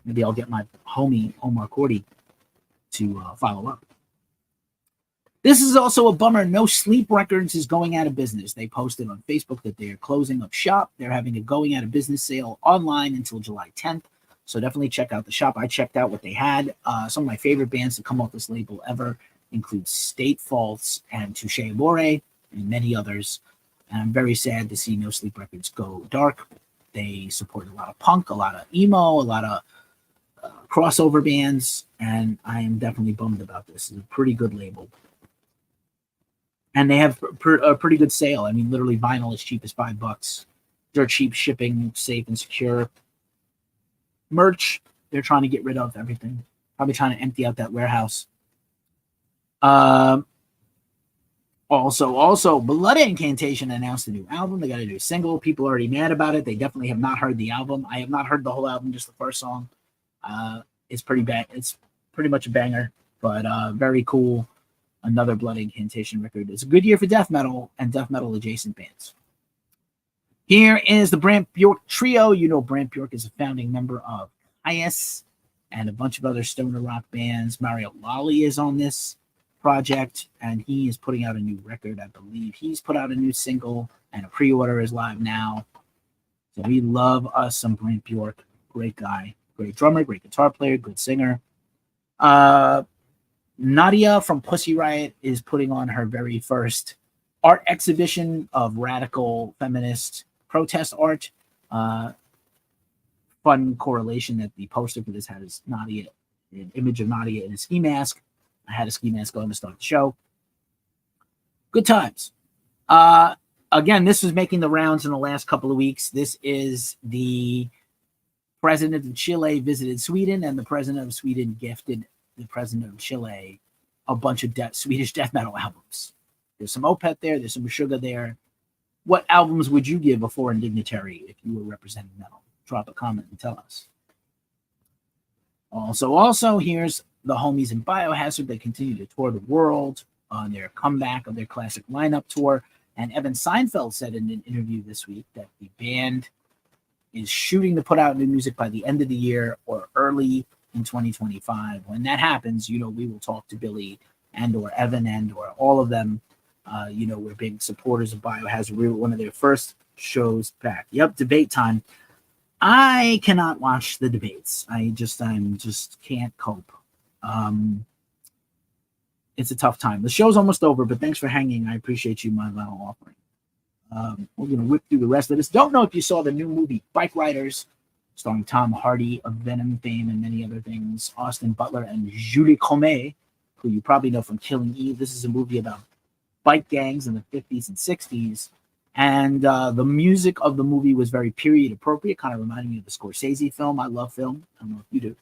Maybe I'll get my homie Omar Cordy to follow up. This is also a bummer. No Sleep Records is going out of business. They posted on Facebook that they're closing up shop. They're having a going out of business sale online until July 10th. So definitely check out the shop. I checked out what they had. Some of my favorite bands to come off this label ever include State Faults and Touche Amore and many others. And I'm very sad to see No Sleep Records go dark. They support a lot of punk, a lot of emo, a lot of crossover bands, and I am definitely bummed about this. It's a pretty good label. And they have a pretty good sale. I mean, literally vinyl is cheap as $5. Dirt cheap shipping, safe and secure. Merch, they're trying to get rid of everything. Probably trying to empty out that warehouse. Also, Blood Incantation announced a new album. They got a new single. People are already mad about it. They definitely have not heard the album. I have not heard the whole album, just the first song. It's pretty bad. It's pretty much a banger, but very cool. Another Blood Incantation record. It's a good year for death metal and death metal adjacent bands. Here is the Brant Bjork Trio. You know Brant Bjork is a founding member of Ias and a bunch of other stoner rock bands. Mario Lally is on this project, and he is putting out a new record. I believe he's put out a new single, and a pre-order is live now. So we love us some Brant Bjork. Great guy, great drummer, great guitar player, good singer. Nadia from Pussy Riot is putting on her very first art exhibition of radical feminist protest art. Fun correlation that the poster for this has Nadia, an image of Nadia in a ski mask. I had a ski mask on to start the show. Good times. Again, this was making the rounds in the last couple of weeks. This is the president of Chile visited Sweden, and the president of Sweden gifted the president of Chile a bunch of Swedish death metal albums. There's some Opeth there. There's some Meshuggah there. What albums would you give a foreign dignitary if you were representing metal? Drop a comment and tell us. Also, here's the homies in Biohazard. They continue to tour the world on their comeback of their classic lineup tour. And Evan Seinfeld said in an interview this week that the band is shooting to put out new music by the end of the year or early in 2025. When that happens, we will talk to Billy and or Evan and or all of them. We're big supporters of Biohazard. We were one of their first shows back. Yep, debate time. I cannot watch the debates. I'm just can't cope. It's a tough time. The show's almost over, but thanks for hanging. I appreciate you, my final offering. We're going to whip through the rest of this. Don't know if you saw the new movie Bike Riders, starring Tom Hardy of Venom fame and many other things, Austin Butler and Julie Comet, who you probably know from Killing Eve. This is a movie about bike gangs in the 50s and 60s. And the music of the movie was very period appropriate, kind of reminding me of the Scorsese film. I love film. I don't know if you do.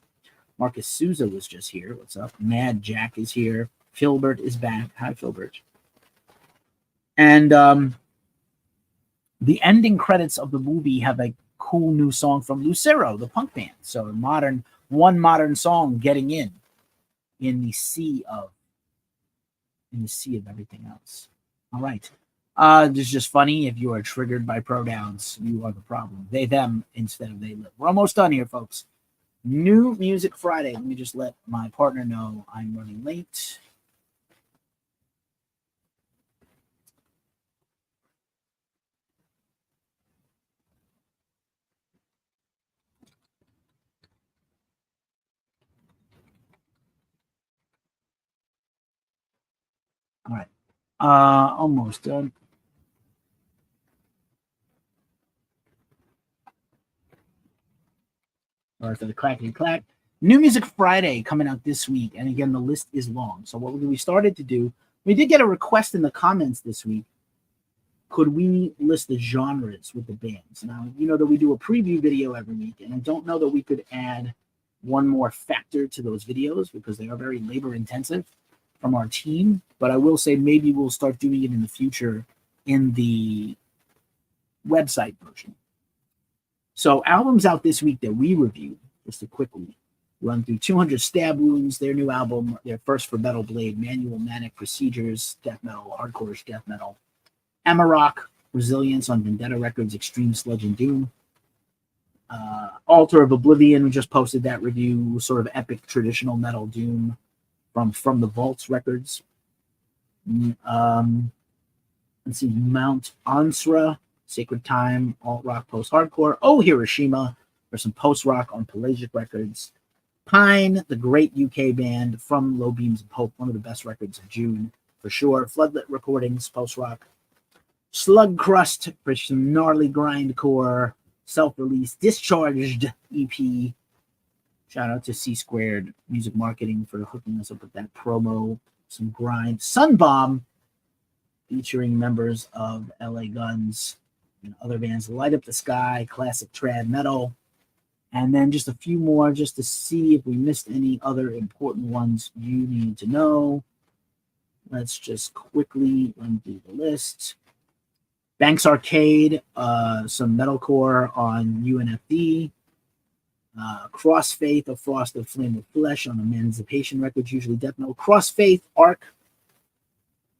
Marcus Souza was just here. What's up? Mad Jack is here. Filbert is back. Hi, Filbert. And the ending credits of the movie have a cool new song from Lucero, the punk band. So one modern song getting in the sea of everything else. All right. This is just funny. If you are triggered by pronouns, you are the problem. They, them, instead of they, live. We're almost done here, folks. New Music Friday. Let me just let my partner know I'm running late. All right. Almost done. Sorry for the clackety clack. New Music Friday coming out this week. And again, the list is long. So what we started to do, we did get a request in the comments this week. Could we list the genres with the bands? Now, you know that we do a preview video every week, and I don't know that we could add one more factor to those videos because they are very labor intensive. from our team, but I will say maybe we'll start doing it in the future in the website version. So albums out this week that we reviewed, just to quickly run through: 200 Stab Wounds, their new album, their first for Metal Blade, Manual Manic Procedures, death metal, hardcore death metal. Amarok, Resilience on Vendetta Records, Extreme Sludge and Doom. Altar of Oblivion, we just posted that review, sort of epic traditional metal doom from the Vaults Records. Let's see, Mount Ansra, Sacred Time, alt rock, post hardcore. Oh, Hiroshima, for some post rock on Pelagic Records. Pine, the great UK band from Low Beams of Hope, one of the best records of June for sure. Floodlit Recordings, post rock. Slug Crust for some gnarly grindcore, self-release. Discharged EP. Shout out to C Squared Music Marketing for hooking us up with that promo. Some grind. Sunbomb, featuring members of LA Guns and other bands. Light Up the Sky, classic trad metal. And then just a few more just to see if we missed any other important ones you need to know. Let's just quickly run through the list. Banks Arcade, some metalcore on UNFD. Cross Faith, A Frost of Flame of Flesh on Emancipation Records, usually death metal. Cross Faith, Arc.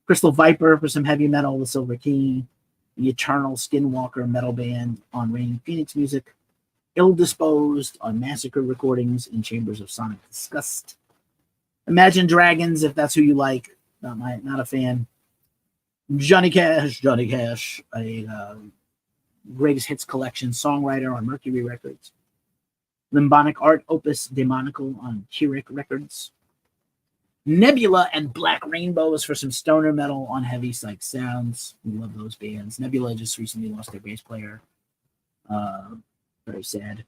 Crystal Viper for some heavy metal, The Silver Key. The Eternal Skinwalker metal band on Raining Phoenix Music. Ill Disposed on Massacre Recordings in Chambers of Sonic Disgust. Imagine Dragons, if that's who you like. Not a fan. Johnny Cash, a greatest hits collection songwriter on Mercury Records. Limbonic Art, Opus Demonical on Keurig Records. Nebula and Black Rainbows for some stoner metal on Heavy Psych Sounds. We love those bands. Nebula just recently lost their bass player. Very sad.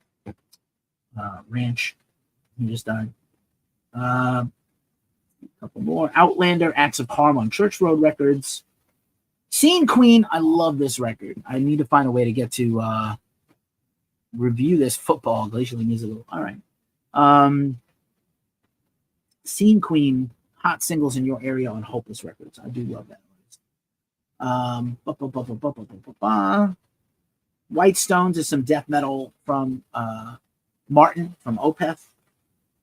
Ranch, he just died. A couple more. Outlander, Acts of Harm on Church Road Records. Scene Queen, I love this record. I need to find a way to get to review this. Football, Glacially Musical. All right. Scene Queen, hot singles in your area on Hopeless Records. I do love that. White Stones is some death metal from Martin from Opeth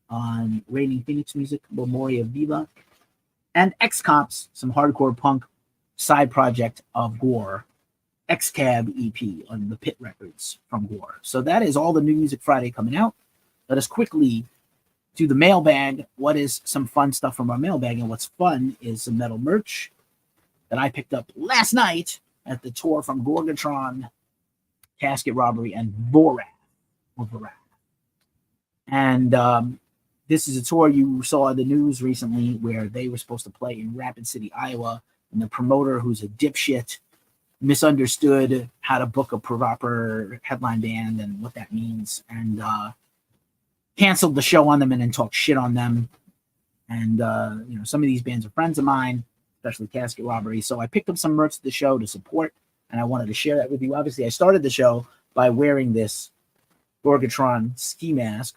on Raining Phoenix Music, Memoria Viva. And X-Cops, some hardcore punk side project of Gore, X-Cab EP on the Pit Records from Gore. So that is all the New Music Friday coming out. Let us quickly do the mailbag. What is some fun stuff from our mailbag? And what's fun is some metal merch that I picked up last night at the tour from Gorgatron, Casket Robbery, and Vorath. And this is a tour you saw in the news recently where they were supposed to play in Rapid City, Iowa, and the promoter, who's a dipshit, misunderstood how to book a proper headline band and what that means, and canceled the show on them and then talked shit on them. And some of these bands are friends of mine, especially Casket Robbery. So I picked up some merch at the show to support, and I wanted to share that with you. Obviously, I started the show by wearing this Gorgatron ski mask.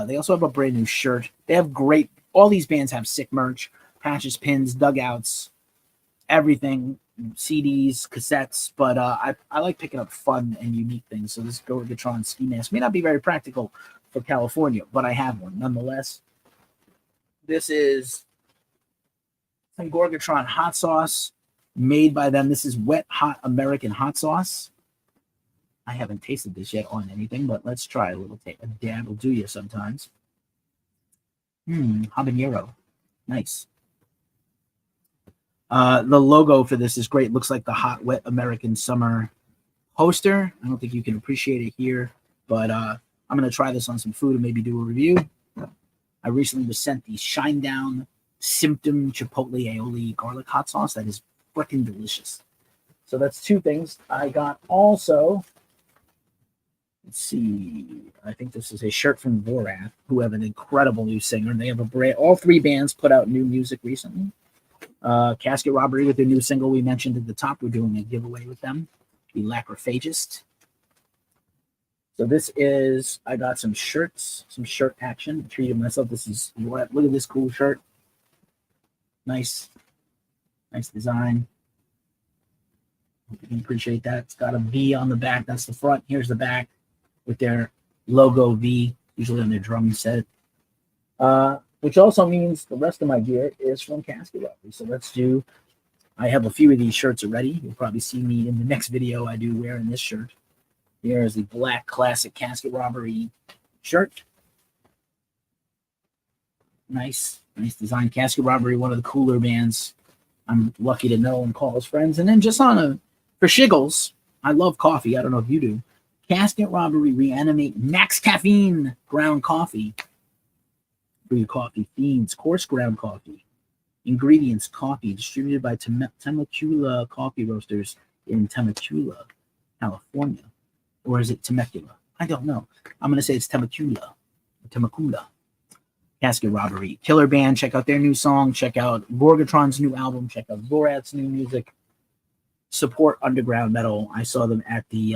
They also have a brand new shirt. They have great, all these bands have sick merch, patches, pins, dugouts, everything, CDs, cassettes, but I like picking up fun and unique things. So this Gorgatron ski mask may not be very practical for California, but I have one nonetheless. This is some Gorgatron hot sauce made by them. This is wet, hot American hot sauce. I haven't tasted this yet on anything, but let's try a little. A dab will do you sometimes. Habanero. Nice. The logo for this is great. Looks like the hot, wet American summer poster. I don't think you can appreciate it here, but I'm going to try this on some food and maybe do a review. I recently was sent the Shinedown Symptom Chipotle Aioli garlic hot sauce. That is freaking delicious. So that's two things. I got also, let's see, I think this is a shirt from Vorath, who have an incredible new singer. They have a brand, all three bands put out new music recently. Casket Robbery with their new single we mentioned at the top. We're doing a giveaway with them. The Lacrophagist. So this is, I got some shirts, some shirt action. I treated myself. This is, look at this cool shirt. Nice design. Hope you can appreciate that. It's got a V on the back. That's the front. Here's the back with their logo V, usually on their drum set. Which also means the rest of my gear is from Casket Robbery. So let's do, I have a few of these shirts already. You'll probably see me in the next video I do wearing this shirt. Here is the black classic Casket Robbery shirt. Nice design. Casket Robbery, one of the cooler bands I'm lucky to know and call as friends. And then just for shiggles, I love coffee. I don't know if you do. Casket Robbery Reanimate Max Caffeine ground coffee. For your coffee fiends, coarse ground coffee. Ingredients: coffee, distributed by Temecula Coffee Roasters in Temecula, California. Or is it Temecula? I don't know. I'm going to say it's Temecula. Casket Robbery. Killer band. Check out their new song. Check out Gorgatron's new album. Check out Borat's new music. Support underground metal. I saw them at the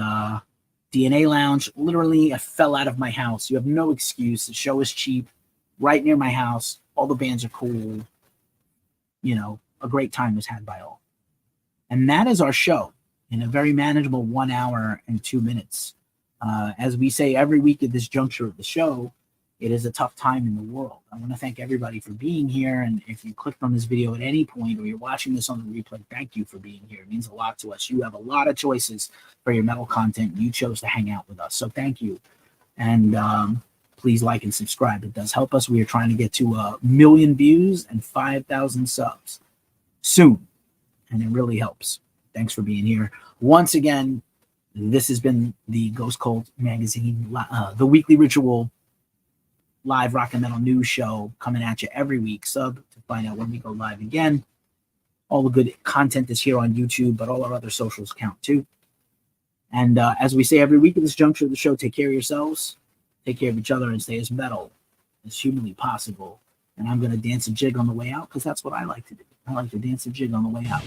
DNA Lounge. Literally, I fell out of my house. You have no excuse. The show is cheap. Right near my house. All the bands are cool. You know, a great time was had by all. And that is our show in a very manageable 1 hour and 2 minutes. As we say every week at this juncture of the show, it is a tough time in the world. I want to thank everybody for being here. And if you clicked on this video at any point or you're watching this on the replay, thank you for being here. It means a lot to us. You have a lot of choices for your metal content. You chose to hang out with us. So thank you. And please like and subscribe. It does help us. We are trying to get to 1 million views and 5,000 subs soon. And it really helps. Thanks for being here. Once again, this has been the Ghost Cult Magazine, the Weekly Ritual live rock and metal news show coming at you every week. Sub to find out when we go live again. All the good content is here on YouTube, but all our other socials count too. And as we say every week at this juncture of the show, take care of yourselves, take care of each other, and stay as metal as humanly possible. And I'm going to dance a jig on the way out because that's what I like to do. I like to dance a jig on the way out.